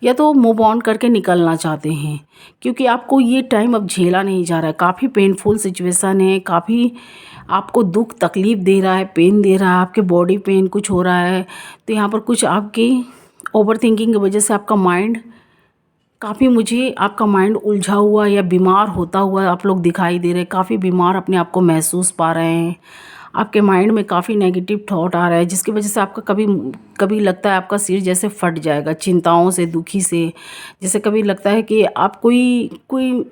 या तो मूव ऑन करके निकलना चाहते हैं, क्योंकि आपको ये टाइम अब झेला नहीं जा रहा है। काफ़ी पेनफुल सिचुएशन है, काफ़ी आपको दुख तकलीफ़ दे रहा है, पेन दे रहा है, आपके बॉडी पेन कुछ हो रहा है। तो यहाँ पर कुछ आपकी ओवर थिंकिंग की वजह से आपका माइंड काफ़ी, मुझे आपका माइंड उलझा हुआ या बीमार होता हुआ आप लोग दिखाई दे रहे हैं। काफ़ी बीमार अपने आप को महसूस पा रहे हैं। आपके माइंड में काफ़ी नेगेटिव थॉट आ रहा है, जिसकी वजह से आपका कभी कभी लगता है आपका सिर जैसे फट जाएगा चिंताओं से, दुखी से। जैसे कभी लगता है कि आप कोई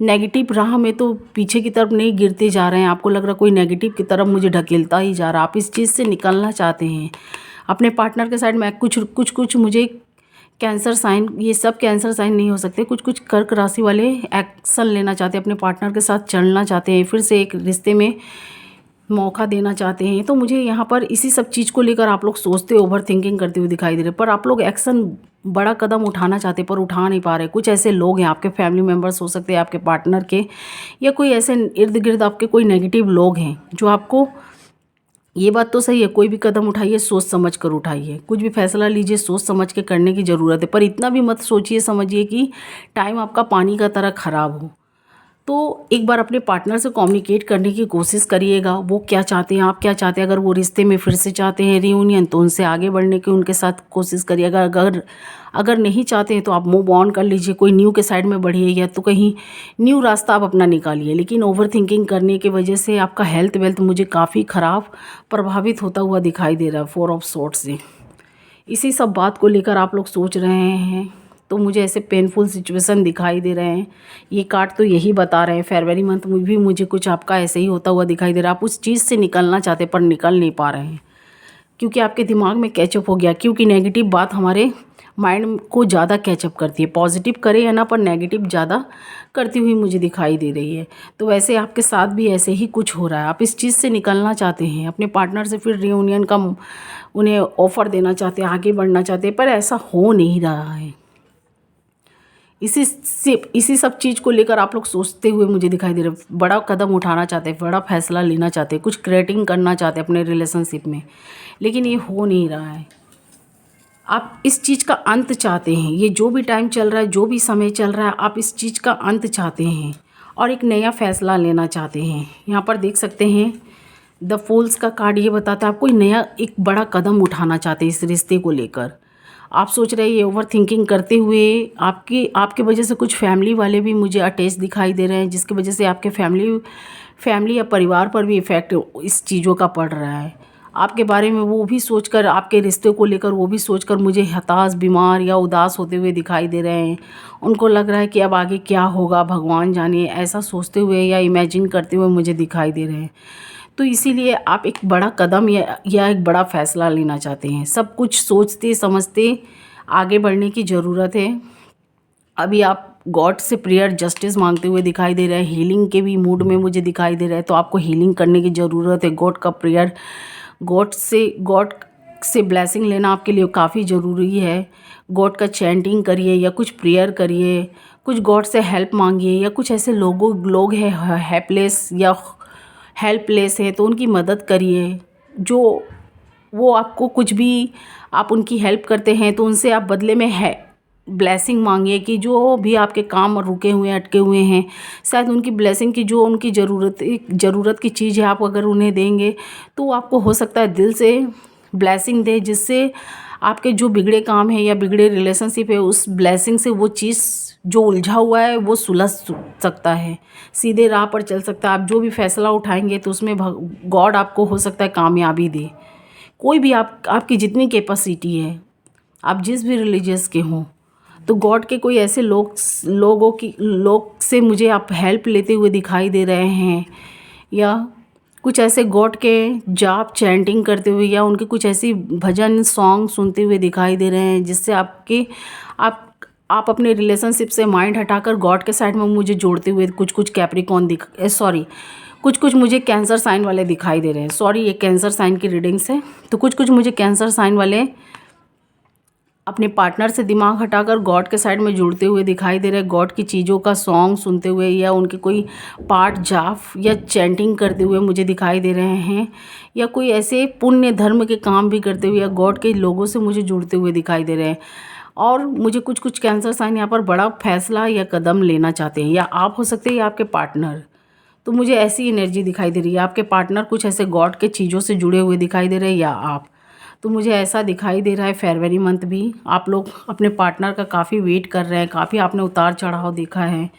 नेगेटिव राह में तो पीछे की तरफ नहीं गिरते जा रहे हैं, आपको लग रहा कोई नेगेटिव की तरफ मुझे ढकेलता ही जा रहा। आप इस चीज़ से निकलना चाहते हैं। अपने पार्टनर के साइड में कुछ मुझे कैंसर साइन, ये सब कैंसर साइन नहीं हो सकते, कुछ कर्क राशि वाले एक्शन लेना चाहते हैं, अपने पार्टनर के साथ चलना चाहते हैं, फिर से एक रिश्ते में मौका देना चाहते हैं। तो मुझे यहाँ पर इसी सब चीज़ को लेकर आप लोग सोचते, ओवर थिंकिंग करते हुए दिखाई दे रहे हैं, पर आप लोग एक्शन, बड़ा कदम उठाना चाहते पर उठा नहीं पा रहे। कुछ ऐसे लोग हैं, आपके फैमिली मेम्बर्स हो सकते हैं, आपके पार्टनर के, या कोई ऐसे इर्द गिर्द आपके कोई नेगेटिव लोग हैं जो आपको, ये बात तो सही है, कोई भी कदम उठाइए सोच समझ कर उठाइए, कुछ भी फैसला लीजिए सोच समझ के करने की ज़रूरत है, पर इतना भी मत सोचिए समझिए कि टाइम आपका पानी का तरह ख़राब हो। तो एक बार अपने पार्टनर से कम्युनिकेट करने की कोशिश करिएगा, वो क्या चाहते हैं, आप क्या चाहते हैं। अगर वो रिश्ते में फिर से चाहते हैं रियूनियन, तो उनसे आगे बढ़ने की उनके साथ कोशिश करिएगा। अगर नहीं चाहते हैं तो आप मूव ऑन कर लीजिए, कोई न्यू के साइड में बढ़िए, या तो कहीं न्यू रास्ता आप अपना निकालिए। लेकिन ओवर थिंकिंग करने की वजह से आपका हेल्थ वेल्थ मुझे काफ़ी ख़राब प्रभावित होता हुआ दिखाई दे रहा है 4 ऑफ सोर्ट्स से। इसी सब बात को लेकर आप लोग सोच रहे हैं, तो मुझे ऐसे पेनफुल सिचुएशन दिखाई दे रहे हैं। ये कार्ड तो यही बता रहे हैं। फरवरी मंथ में भी मुझे कुछ आपका ऐसे ही होता हुआ दिखाई दे रहा है। आप उस चीज़ से निकलना चाहते पर निकल नहीं पा रहे हैं, क्योंकि आपके दिमाग में कैचअप हो गया। क्योंकि नेगेटिव बात हमारे माइंड को ज़्यादा कैचअप करती है, पॉजिटिव करे या ना, पर नेगेटिव ज़्यादा करती हुई मुझे दिखाई दे रही है। तो वैसे आपके साथ भी ऐसे ही कुछ हो रहा है। आप इस चीज़ से निकलना चाहते हैं, अपने पार्टनर से फिर रियूनियन का उन्हें ऑफ़र देना चाहते हैं, आगे बढ़ना चाहते हैं, पर ऐसा हो नहीं रहा है। इसी सब चीज़ को लेकर आप लोग सोचते हुए मुझे दिखाई दे रहा है। बड़ा कदम उठाना चाहते हैं, बड़ा फैसला लेना चाहते हैं, कुछ क्रिएटिंग करना चाहते हैं अपने रिलेशनशिप में, लेकिन ये हो नहीं रहा है। आप इस चीज़ का अंत चाहते हैं। ये जो भी टाइम चल रहा है, जो भी समय चल रहा है, आप इस चीज़ का अंत चाहते हैं और एक नया फैसला लेना चाहते हैं। यहाँ पर देख सकते हैं द फूल्स का कार्ड ये बताता है आप कोई नया एक बड़ा कदम उठाना चाहते हैं इस रिश्ते को लेकर। आप सोच रहे हैं, ये ओवर थिंकिंग करते हुए आपके वजह से कुछ फैमिली वाले भी मुझे अटैच दिखाई दे रहे हैं, जिसकी वजह से आपके फैमिली या परिवार पर भी इफ़ेक्ट इस चीज़ों का पड़ रहा है। आपके बारे में वो भी सोचकर, आपके रिश्ते को लेकर वो भी सोचकर मुझे हताश, बीमार या उदास होते हुए दिखाई दे रहे हैं। उनको लग रहा है कि अब आगे क्या होगा भगवान जाने, ऐसा सोचते हुए या इमेजिन करते हुए मुझे दिखाई दे रहे हैं। तो इसीलिए आप एक बड़ा कदम या एक बड़ा फ़ैसला लेना चाहते हैं। सब कुछ सोचते समझते आगे बढ़ने की ज़रूरत है। अभी आप गॉड से प्रेयर, जस्टिस मांगते हुए दिखाई दे रहे हैं, हीलिंग के भी मूड में मुझे दिखाई दे रहा है। तो आपको हीलिंग करने की ज़रूरत है। गॉड का प्रेयर, गॉड से ब्लेसिंग लेना आपके लिए काफ़ी ज़रूरी है। गॉड का चैंटिंग करिए या कुछ प्रेयर करिए, कुछ गॉड से हेल्प मांगिए, या कुछ ऐसे लोग हैं हेल्पलेस या हेल्पलेस है तो उनकी मदद करिए। जो वो आपको कुछ भी आप उनकी हेल्प करते हैं तो उनसे आप बदले में है ब्लेसिंग मांगिए, कि जो भी आपके काम रुके हुए हैं, अटके हुए हैं, शायद उनकी ब्लेसिंग की जो उनकी ज़रूरत की चीज़ है, आप अगर उन्हें देंगे तो आपको हो सकता है दिल से ब्लेसिंग दे, जिससे आपके जो बिगड़े काम है या बिगड़े रिलेशनशिप है, उस ब्लेसिंग से वो चीज़ जो उलझा हुआ है वो सुलझ सकता है, सीधे राह पर चल सकता है। आप जो भी फैसला उठाएंगे तो उसमें गॉड आपको हो सकता है कामयाबी दे। कोई भी आपकी जितनी कैपेसिटी है, आप जिस भी रिलीजियस के हों, तो गॉड के कोई ऐसे लोग से मुझे आप हेल्प लेते हुए दिखाई दे रहे हैं, या कुछ ऐसे गॉड के जाप चैंटिंग करते हुए, या उनके कुछ ऐसी भजन सॉन्ग सुनते हुए दिखाई दे रहे हैं, जिससे आप अपने रिलेशनशिप से माइंड हटाकर गॉड के साइड में मुझे जोड़ते हुए कुछ कैप्रिकॉर्न कुछ मुझे कैंसर साइन वाले दिखाई दे रहे हैं। सॉरी, ये कैंसर साइन की रीडिंग्स है। तो कुछ मुझे कैंसर साइन वाले अपने पार्टनर से दिमाग हटाकर गॉड के साइड में जुड़ते हुए दिखाई दे रहे हैं, गॉड की चीज़ों का सॉन्ग सुनते हुए, या उनके कोई पाठ जाप या चैंटिंग करते हुए मुझे दिखाई दे रहे हैं, या कोई ऐसे पुण्य धर्म के काम भी करते हुए, या गॉड के लोगों से मुझे जुड़ते हुए दिखाई दे रहे हैं। और मुझे कुछ कैंसर साइन यहाँ पर बड़ा फैसला या कदम लेना चाहते हैं, या आप हो सकते हैं या आपके पार्टनर। तो मुझे ऐसी एनर्जी दिखाई दे रही है, आपके पार्टनर कुछ ऐसे गॉड के चीज़ों से जुड़े हुए दिखाई दे रहे हैं, या आप। तो मुझे ऐसा दिखाई दे रहा है फरवरी मंथ भी आप लोग अपने पार्टनर का काफ़ी वेट कर रहे हैं, काफ़ी आपने उतार चढ़ाव देखा है।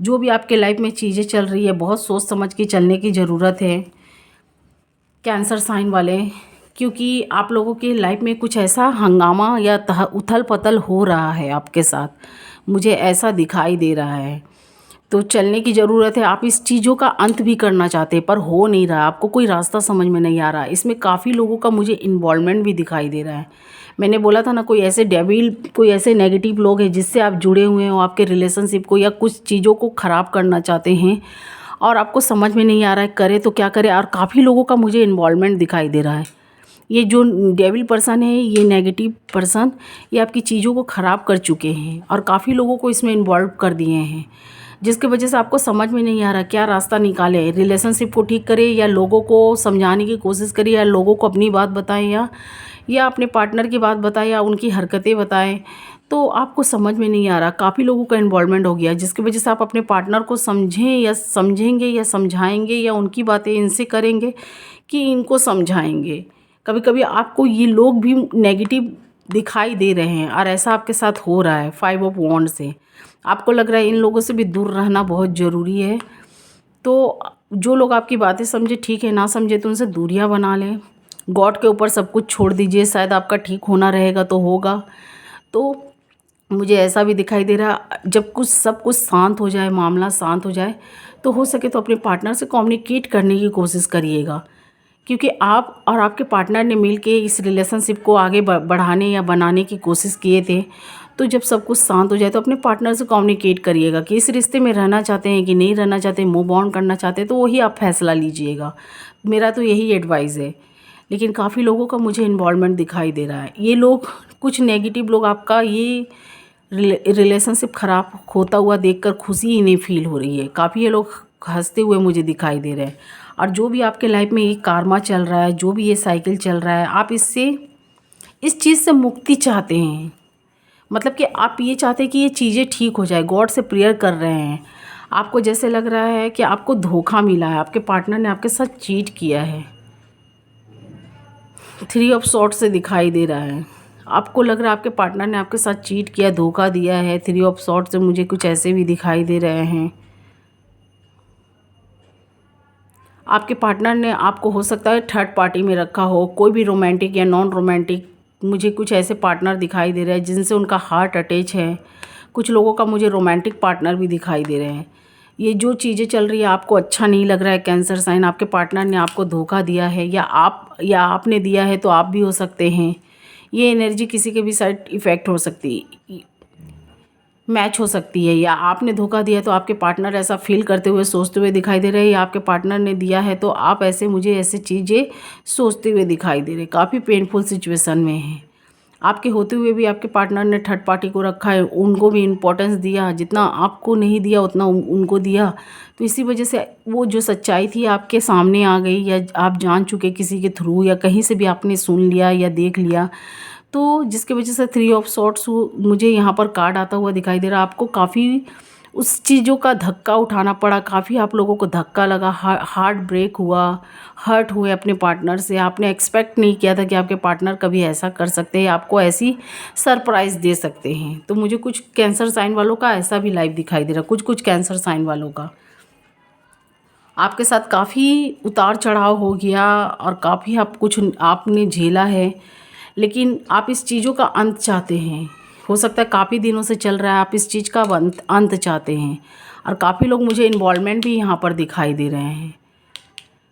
जो भी आपके लाइफ में चीज़ें चल रही है, बहुत सोच समझ के चलने की ज़रूरत है कैंसर साइन वाले, क्योंकि आप लोगों की लाइफ में कुछ ऐसा हंगामा या उथल पथल हो रहा है आपके साथ, मुझे ऐसा दिखाई दे रहा है। तो चलने की ज़रूरत है। आप इस चीज़ों का अंत भी करना चाहते हैं, पर हो नहीं रहा, आपको कोई रास्ता समझ में नहीं आ रहा। इसमें काफ़ी लोगों का मुझे इन्वॉल्वमेंट भी दिखाई दे रहा है। मैंने बोला था ना, कोई ऐसे डेविल, कोई ऐसे नेगेटिव लोग हैं जिससे आप जुड़े हुए हो, आपके रिलेशनशिप को या कुछ चीज़ों को ख़राब करना चाहते हैं, और आपको समझ में नहीं आ रहा है करे तो क्या करे। और काफ़ी लोगों का मुझे इन्वॉल्वमेंट दिखाई दे रहा है। ये जो डेविल पर्सन है, ये नेगेटिव पर्सन, ये आपकी चीज़ों को ख़राब कर चुके हैं और काफ़ी लोगों को इसमें इन्वॉल्व कर दिए हैं, जिसकी वजह से आपको समझ में नहीं आ रहा क्या रास्ता निकाले। रिलेशनशिप को ठीक करें, या लोगों को समझाने की कोशिश करें, या लोगों को अपनी बात बताएं, या अपने पार्टनर की बात बताएं, या उनकी हरकतें बताएं। तो आपको समझ में नहीं आ रहा, काफ़ी लोगों का इन्वॉल्वमेंट हो गया, जिसकी वजह से आप अपने पार्टनर को समझें या समझेंगे या समझाएंगे, या उनकी बातें इनसे करेंगे कि इनको समझाएंगे। कभी कभी आपको ये लोग भी नेगेटिव दिखाई दे रहे हैं, और ऐसा आपके साथ हो रहा है 5 ऑफ वॉन्ड से। आपको लग रहा है इन लोगों से भी दूर रहना बहुत ज़रूरी है। तो जो लोग आपकी बातें समझे ठीक है, ना समझे तो उनसे दूरियां बना लें। गॉड के ऊपर सब कुछ छोड़ दीजिए, शायद आपका ठीक होना रहेगा तो होगा। तो मुझे ऐसा भी दिखाई दे रहा, जब सब कुछ शांत हो जाए, मामला शांत हो जाए, तो हो सके तो अपने पार्टनर से कम्युनिकेट करने की कोशिश करिएगा, क्योंकि आप और आपके पार्टनर ने मिल के इस रिलेशनशिप को आगे बढ़ाने या बनाने की कोशिश किए थे। तो जब सब कुछ शांत हो जाए तो अपने पार्टनर से कम्युनिकेट करिएगा कि इस रिश्ते में रहना चाहते हैं कि नहीं रहना चाहते, मूव ऑन करना चाहते हैं, तो वही आप फैसला लीजिएगा। मेरा तो यही एडवाइस है। लेकिन काफ़ी लोगों का मुझे इन्वॉल्वमेंट दिखाई दे रहा है। ये लोग, कुछ नेगेटिव लोग, आपका ये रिलेशनशिप ख़राब होता हुआ देखकर खुशी ही नहीं फील हो रही है। काफ़ी ये लोग हंसते हुए मुझे दिखाई दे रहे हैं। और जो भी आपके लाइफ में ये कार्मा चल रहा है, जो भी ये साइकिल चल रहा है, आप इस चीज़ से मुक्ति चाहते हैं। मतलब कि आप ये चाहते हैं कि ये चीज़ें ठीक हो जाए, गॉड से प्रेयर कर रहे हैं। आपको जैसे लग रहा है कि आपको धोखा मिला है, आपके पार्टनर ने आपके साथ चीट किया है। 3 ऑफ सॉर्ड्स से दिखाई दे रहा है, आपको लग रहा है आपके पार्टनर ने आपके साथ चीट किया, धोखा दिया है। 3 ऑफ सॉर्ड्स से मुझे कुछ ऐसे भी दिखाई दे रहे हैं। आपके पार्टनर ने आपको हो सकता है थर्ड पार्टी में रखा हो, कोई भी रोमांटिक या नॉन रोमांटिक। मुझे कुछ ऐसे पार्टनर दिखाई दे रहे हैं जिनसे उनका हार्ट अटैच है। कुछ लोगों का मुझे रोमांटिक पार्टनर भी दिखाई दे रहे हैं। ये जो चीज़ें चल रही है आपको अच्छा नहीं लग रहा है कैंसर साइन। आपके पार्टनर ने आपको धोखा दिया है, या आपने दिया है, तो आप भी हो सकते हैं। ये एनर्जी किसी के भी साइड इफ़ेक्ट हो सकती है, मैच हो सकती है। या आपने धोखा दिया तो आपके पार्टनर ऐसा फील करते हुए, सोचते हुए दिखाई दे रहे हैं, या आपके पार्टनर ने दिया है तो आप मुझे ऐसे चीज़ें सोचते हुए दिखाई दे रहे। काफ़ी पेनफुल सिचुएशन में है। आपके होते हुए भी आपके पार्टनर ने थर्ड पार्टी को रखा है, उनको भी इम्पोर्टेंस दिया, जितना आपको नहीं दिया उतना उनको दिया। तो इसी वजह से वो जो सच्चाई थी आपके सामने आ गई, या आप जान चुके किसी के थ्रू, या कहीं से भी आपने सुन लिया या देख लिया। तो जिसकी वजह से 3 ऑफ सॉर्ड्स मुझे यहाँ पर कार्ड आता हुआ दिखाई दे रहा है। आपको काफ़ी उस चीज़ों का धक्का उठाना पड़ा, काफ़ी आप लोगों को धक्का लगा, हार्ट ब्रेक हुआ, हर्ट हुए अपने पार्टनर से। आपने एक्सपेक्ट नहीं किया था कि आपके पार्टनर कभी ऐसा कर सकते हैं, आपको ऐसी सरप्राइज़ दे सकते हैं। तो मुझे कुछ कैंसर साइन वालों का ऐसा भी लाइव दिखाई दे रहा है, कुछ कुछ कैंसर साइन वालों का आपके साथ काफ़ी उतार चढ़ाव हो गया और काफ़ी आपने झेला है, लेकिन आप इस चीज़ों का अंत चाहते हैं। हो सकता है काफ़ी दिनों से चल रहा है, आप इस चीज़ का अंत चाहते हैं और काफ़ी लोग मुझे इन्वॉल्वमेंट भी यहाँ पर दिखाई दे रहे हैं।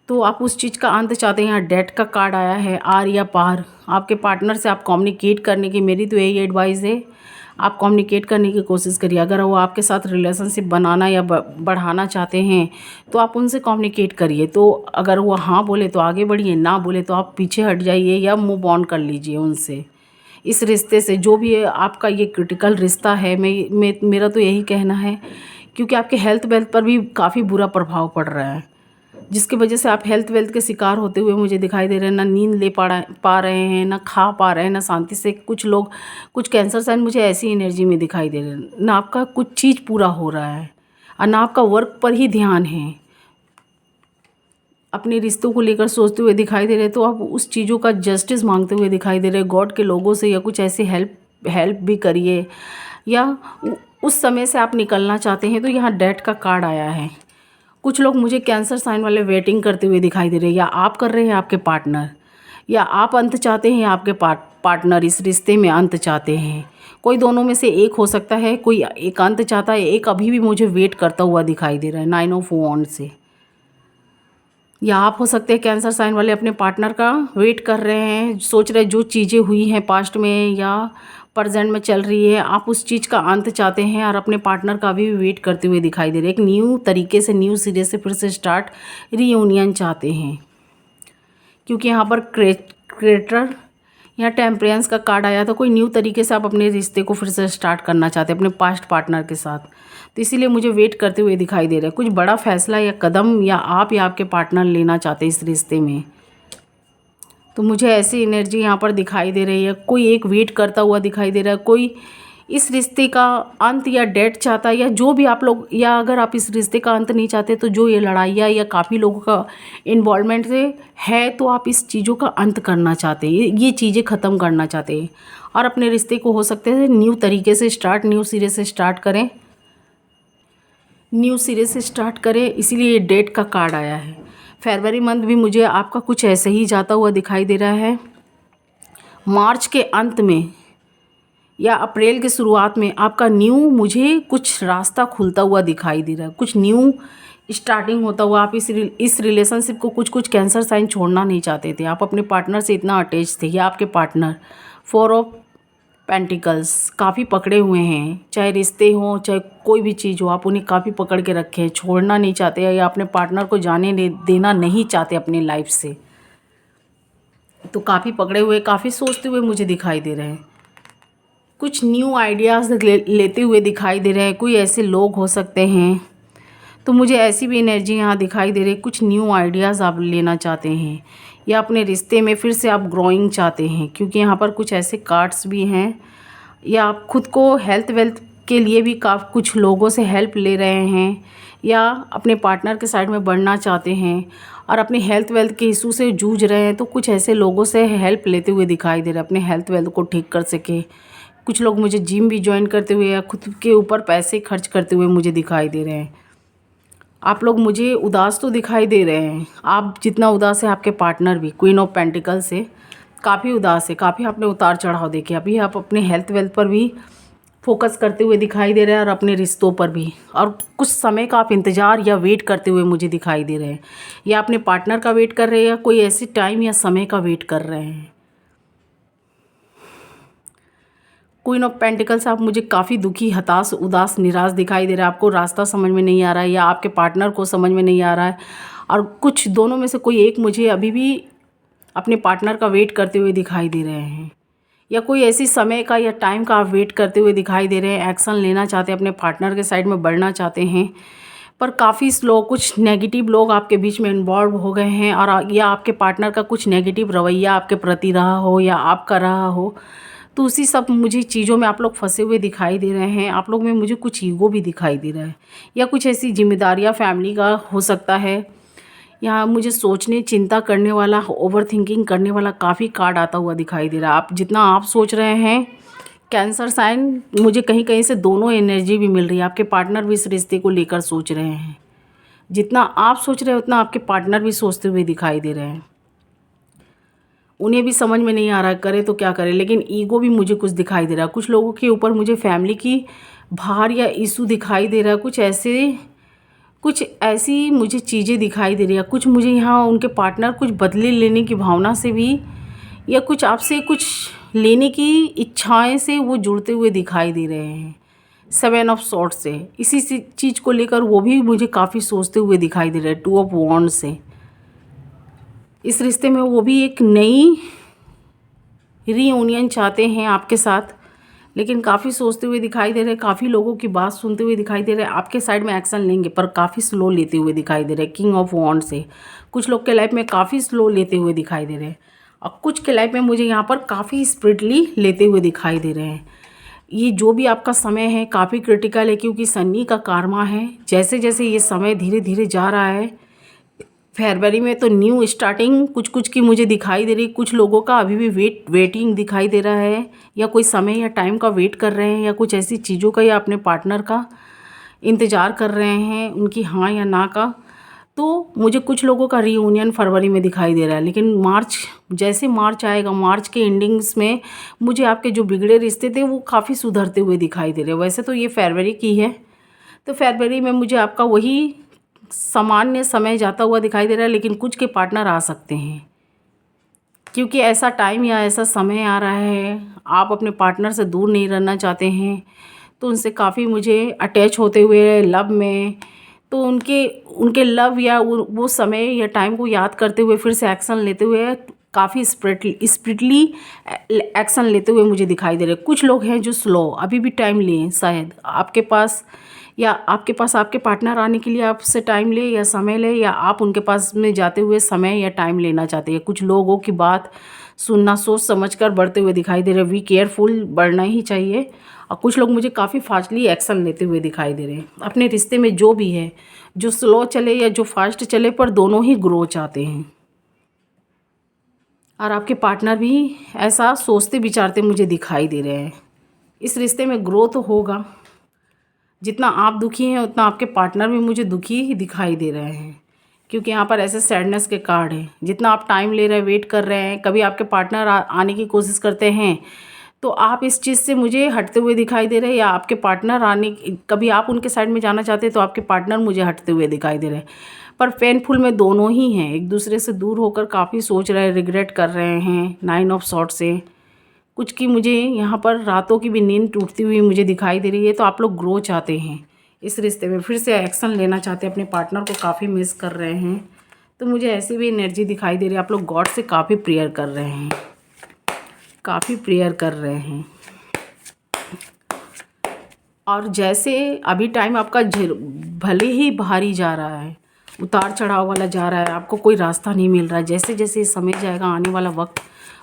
तो आप उस चीज़ का अंत चाहते हैं। यहाँ डेथ का कार्ड आया है, आर या पार। आपके पार्टनर से आप कम्युनिकेट करने की मेरी तो यही एडवाइस है, आप कम्युनिकेट करने की कोशिश करिए। अगर वो आपके साथ रिलेशनशिप बनाना या बढ़ाना चाहते हैं तो आप उनसे कम्युनिकेट करिए। तो अगर वो हाँ बोले तो आगे बढ़िए, ना बोले तो आप पीछे हट जाइए या मूव ऑन कर लीजिए उनसे, इस रिश्ते से। जो भी आपका ये क्रिटिकल रिश्ता है, मेरा तो यही कहना है, क्योंकि आपके हेल्थ वेल्थ पर भी काफ़ी बुरा प्रभाव पड़ रहा है, जिसकी वजह से आप हेल्थ वेल्थ के शिकार होते हुए मुझे दिखाई दे रहे हैं। ना नींद ले पा रहे हैं, ना खा पा रहे हैं, ना शांति से। कुछ कैंसर साइन मुझे ऐसी एनर्जी में दिखाई दे रहे हैं, ना आपका कुछ चीज़ पूरा हो रहा है और ना आपका वर्क पर ही ध्यान है। अपने रिश्तों को लेकर सोचते हुए दिखाई दे रहे हैं, तो आप उस चीज़ों का जस्टिस मांगते हुए दिखाई दे रहे हैं गॉड के लोगों से, या कुछ ऐसे हेल्प भी करिए, या उस समय से आप निकलना चाहते हैं। तो यहाँ डेथ का कार्ड आया है। कुछ लोग मुझे कैंसर साइन वाले वेटिंग करते हुए दिखाई दे रहे हैं, या आप कर रहे हैं आपके पार्टनर, या आप अंत चाहते हैं, आपके पार्टनर इस रिश्ते में अंत चाहते हैं। कोई दोनों में से एक हो सकता है, कोई एक अंत चाहता है, एक अभी भी मुझे वेट करता हुआ दिखाई दे रहा है 9 ऑफ वॉन्ड से। या आप हो सकते हैं कैंसर साइन वाले अपने पार्टनर का वेट कर रहे हैं, सोच रहे जो चीज़ें हुई हैं पास्ट में या प्रेजेंट में चल रही है, आप उस चीज़ का अंत चाहते हैं और अपने पार्टनर का भी वेट करते हुए दिखाई दे रहे हैं। एक न्यू तरीके से, न्यू सिरे से फिर से स्टार्ट, रीयूनियन चाहते हैं, क्योंकि यहाँ पर क्रिएटर, यहाँ टेम्परेंस का कार्ड आया था। कोई न्यू तरीके से आप अपने रिश्ते को फिर से स्टार्ट करना चाहते हैं अपने पास्ट पार्टनर के साथ, तो इसीलिए मुझे वेट करते हुए दिखाई दे रहा है। कुछ बड़ा फैसला या कदम या आपके पार्टनर लेना चाहते हैं इस रिश्ते में, तो मुझे ऐसी एनर्जी यहाँ पर दिखाई दे रही है। कोई एक वेट करता हुआ दिखाई दे रहा है, कोई इस रिश्ते का अंत या डेथ चाहता है, या जो भी आप लोग, या अगर आप इस रिश्ते का अंत नहीं चाहते तो जो ये लड़ाइयाँ या काफ़ी लोगों का इन्वॉल्वमेंट से है, तो आप इस चीज़ों का अंत करना चाहते हैं, ये चीज़ें ख़त्म करना चाहते हैं और अपने रिश्ते को हो सकते हैं न्यू तरीके से स्टार्ट, न्यू सिरे से स्टार्ट करें, न्यू सिरे से स्टार्ट करें। इसीलिए ये डेट का कार्ड आया है। फरवरी मंथ भी मुझे आपका कुछ ऐसे ही जाता हुआ दिखाई दे रहा है। मार्च के अंत में या अप्रैल के शुरुआत में आपका न्यू, मुझे कुछ रास्ता खुलता हुआ दिखाई दे रहा है, कुछ न्यू स्टार्टिंग होता हुआ। आप इस रिलेशनशिप को कुछ कैंसर साइन छोड़ना नहीं चाहते थे, आप अपने पार्टनर से इतना अटैच थे, या आपके पार्टनर 4 ऑफ पेंटिकल्स काफ़ी पकड़े हुए हैं, चाहे रिश्ते हों चाहे कोई भी चीज़ हो, आप उन्हें काफ़ी पकड़ के रखे हैं, छोड़ना नहीं चाहते, या अपने पार्टनर को जाने देना नहीं चाहते अपने लाइफ से। तो काफ़ी पकड़े हुए, काफ़ी सोचते हुए मुझे दिखाई दे रहे हैं। कुछ न्यू आइडियाज़ लेते हुए दिखाई दे रहे हैं, कोई ऐसे लोग हो सकते हैं। तो मुझे ऐसी भी एनर्जी यहाँ दिखाई दे रही है, कुछ न्यू आइडियाज़ आप लेना चाहते हैं, या अपने रिश्ते में फिर से आप ग्रोइंग चाहते हैं, क्योंकि यहाँ पर कुछ ऐसे कार्ड्स भी हैं। या आप खुद को हेल्थ वेल्थ के लिए भी कुछ लोगों से हेल्प ले रहे हैं, या अपने पार्टनर के साइड में बढ़ना चाहते हैं और अपने हेल्थ वेल्थ के इशू से जूझ रहे हैं, तो कुछ ऐसे लोगों से हेल्प लेते हुए दिखाई दे रहे हैं अपने हेल्थ वेल्थ को ठीक कर सके। कुछ लोग मुझे जिम भी ज्वाइन करते हुए या खुद के ऊपर पैसे खर्च करते हुए मुझे दिखाई दे रहे हैं। आप लोग मुझे उदास तो दिखाई दे रहे हैं, आप जितना उदास है आपके पार्टनर भी, क्वीन ऑफ पेंटिकल से काफ़ी उदास है, काफ़ी आपने उतार चढ़ाव देखे। अभी आप अपने हेल्थ वेल्थ पर भी फोकस करते हुए दिखाई दे रहे हैं और अपने रिश्तों पर भी, और कुछ समय का आप इंतज़ार या वेट करते हुए मुझे दिखाई दे रहे हैं, या अपने पार्टनर का वेट कर रहे हैं, या कोई ऐसी टाइम या समय का वेट कर रहे हैं। क्वीन ऑफ पेंटिकल्स, आप मुझे काफ़ी दुखी, हताश, उदास, निराश दिखाई दे रहा है। आपको रास्ता समझ में नहीं आ रहा है, या आपके पार्टनर को समझ में नहीं आ रहा है, और कुछ दोनों में से कोई एक मुझे अभी भी अपने पार्टनर का वेट करते हुए दिखाई दे रहे हैं, या कोई ऐसी समय का या टाइम का आप वेट करते हुए दिखाई दे रहे हैं। एक्शन लेना चाहते हैं, अपने पार्टनर के साइड में बढ़ना चाहते हैं, पर काफ़ी लोग, कुछ नेगेटिव लोग आपके बीच में इन्वॉल्व हो गए हैं, और या आपके पार्टनर का कुछ नेगेटिव रवैया आपके प्रति रहा हो या आपका रहा हो, तो उसी सब मुझे चीज़ों में आप लोग फंसे हुए दिखाई दे रहे हैं। आप लोग में मुझे कुछ ईगो भी दिखाई दे रहा है, या कुछ ऐसी जिम्मेदारियाँ फैमिली का हो सकता है। यहाँ मुझे सोचने, चिंता करने वाला, ओवर थिंकिंग करने वाला काफ़ी कार्ड आता हुआ दिखाई दे रहा है। आप जितना आप सोच रहे हैं कैंसर साइन, मुझे कहीं कहीं से दोनों एनर्जी भी मिल रही है। आपके पार्टनर भी इस रिश्ते को लेकर सोच रहे हैं। जितना आप सोच रहे हैं उतना आपके पार्टनर भी सोचते हुए दिखाई दे रहे हैं। उन्हें भी समझ में नहीं आ रहा है करे तो क्या करें, लेकिन ईगो भी मुझे कुछ दिखाई दे रहा है। कुछ लोगों के ऊपर मुझे फैमिली की भार या इशू दिखाई दे रहा है। कुछ ऐसी मुझे चीज़ें दिखाई दे रही है। कुछ मुझे यहाँ उनके पार्टनर कुछ बदले लेने की भावना से भी, या कुछ आपसे कुछ लेने की इच्छाएं से वो जुड़ते हुए दिखाई दे रहे हैं। 7 ऑफ सॉर्ड्स से इसी चीज़ को लेकर वो भी मुझे काफ़ी सोचते हुए दिखाई दे रहे हैं। 2 ऑफ वॉन्ड्स से इस रिश्ते में वो भी एक नई रीयूनियन चाहते हैं आपके साथ, लेकिन काफ़ी सोचते हुए दिखाई दे रहे हैं। काफ़ी लोगों की बात सुनते हुए दिखाई दे रहे हैं। आपके साइड में एक्शन लेंगे पर काफ़ी स्लो लेते हुए दिखाई दे रहे हैं। किंग ऑफ वॉन्ड से कुछ लोग के लाइफ में काफ़ी स्लो लेते हुए दिखाई दे रहे हैं, और कुछ के लाइफ में मुझे यहाँ पर काफ़ी स्पीडली लेते हुए दिखाई दे रहे हैं। ये जो भी आपका समय है काफ़ी क्रिटिकल है, क्योंकि शनि का कारमा है। जैसे जैसे ये समय धीरे धीरे जा रहा है, फरवरी में तो न्यू स्टार्टिंग कुछ कुछ की मुझे दिखाई दे रही। कुछ लोगों का अभी भी वेटिंग दिखाई दे रहा है, या कोई समय या टाइम का वेट कर रहे हैं, या कुछ ऐसी चीज़ों का या अपने पार्टनर का इंतज़ार कर रहे हैं, उनकी हाँ या ना का। तो मुझे कुछ लोगों का रीयूनियन फरवरी में दिखाई दे रहा है, लेकिन जैसे मार्च आएगा, मार्च के एंडिंग्स में मुझे आपके जो बिगड़े रिश्ते थे वो काफ़ी सुधरते हुए दिखाई दे रहे हैं। वैसे तो ये फरवरी की है, तो फरवरी में मुझे आपका वही सामान्य समय जाता हुआ दिखाई दे रहा है, लेकिन कुछ के पार्टनर आ सकते हैं, क्योंकि ऐसा टाइम या ऐसा समय आ रहा है। आप अपने पार्टनर से दूर नहीं रहना चाहते हैं, तो उनसे काफ़ी मुझे अटैच होते हुए लव में, तो उनके लव या वो समय या टाइम को याद करते हुए फिर से एक्शन लेते हुए काफ़ी स्प्रिटली एक्शन लेते हुए मुझे दिखाई दे रहे हैं। कुछ लोग हैं जो स्लो अभी भी टाइम लें, शायद आपके पास आपके पार्टनर आने के लिए आपसे टाइम ले या समय ले, या आप उनके पास में जाते हुए समय या टाइम लेना चाहते हैं। कुछ लोगों की बात सुनना, सोच समझकर बढ़ते हुए दिखाई दे रहे हैं। बी केयरफुल, बढ़ना ही चाहिए। और कुछ लोग मुझे काफ़ी फास्टली एक्शन लेते हुए दिखाई दे रहे हैं। अपने रिश्ते में जो भी है, जो स्लो चले या जो फास्ट चले, पर दोनों ही ग्रो चाहते हैं। और आपके पार्टनर भी ऐसा सोचते विचारते मुझे दिखाई दे रहे हैं। इस रिश्ते में ग्रोथ होगा। जितना आप दुखी हैं उतना आपके पार्टनर भी मुझे दुखी ही दिखाई दे रहे हैं, क्योंकि यहाँ पर ऐसे सैडनेस के कार्ड हैं। जितना आप टाइम ले रहे हैं, वेट कर रहे हैं, कभी आपके पार्टनर आने की कोशिश करते हैं तो आप इस चीज़ से मुझे हटते हुए दिखाई दे रहे हैं, या आपके पार्टनर कभी आप उनके साइड में जाना चाहते हैं तो आपके पार्टनर मुझे हटते हुए दिखाई दे रहे हैं। पर पेनफुल में दोनों ही हैं, एक दूसरे से दूर होकर काफ़ी सोच रहे हैं, रिग्रेट कर रहे हैं। 9 ऑफ सॉर्ड्स से कुछ की मुझे यहाँ पर रातों की भी नींद टूटती हुई मुझे दिखाई दे रही है। तो आप लोग ग्रो चाहते हैं इस रिश्ते में, फिर से एक्शन लेना चाहते हैं, अपने पार्टनर को काफ़ी मिस कर रहे हैं। तो मुझे ऐसी भी एनर्जी दिखाई दे रही है। आप लोग गॉड से काफ़ी प्रेयर कर रहे हैं, काफ़ी प्रेयर कर रहे हैं। और जैसे अभी टाइम आपका भले ही भारी जा रहा है, उतार चढ़ाव वाला जा रहा है, आपको कोई रास्ता नहीं मिल रहा है, जैसे जैसे समय जाएगा आने वाला वक्त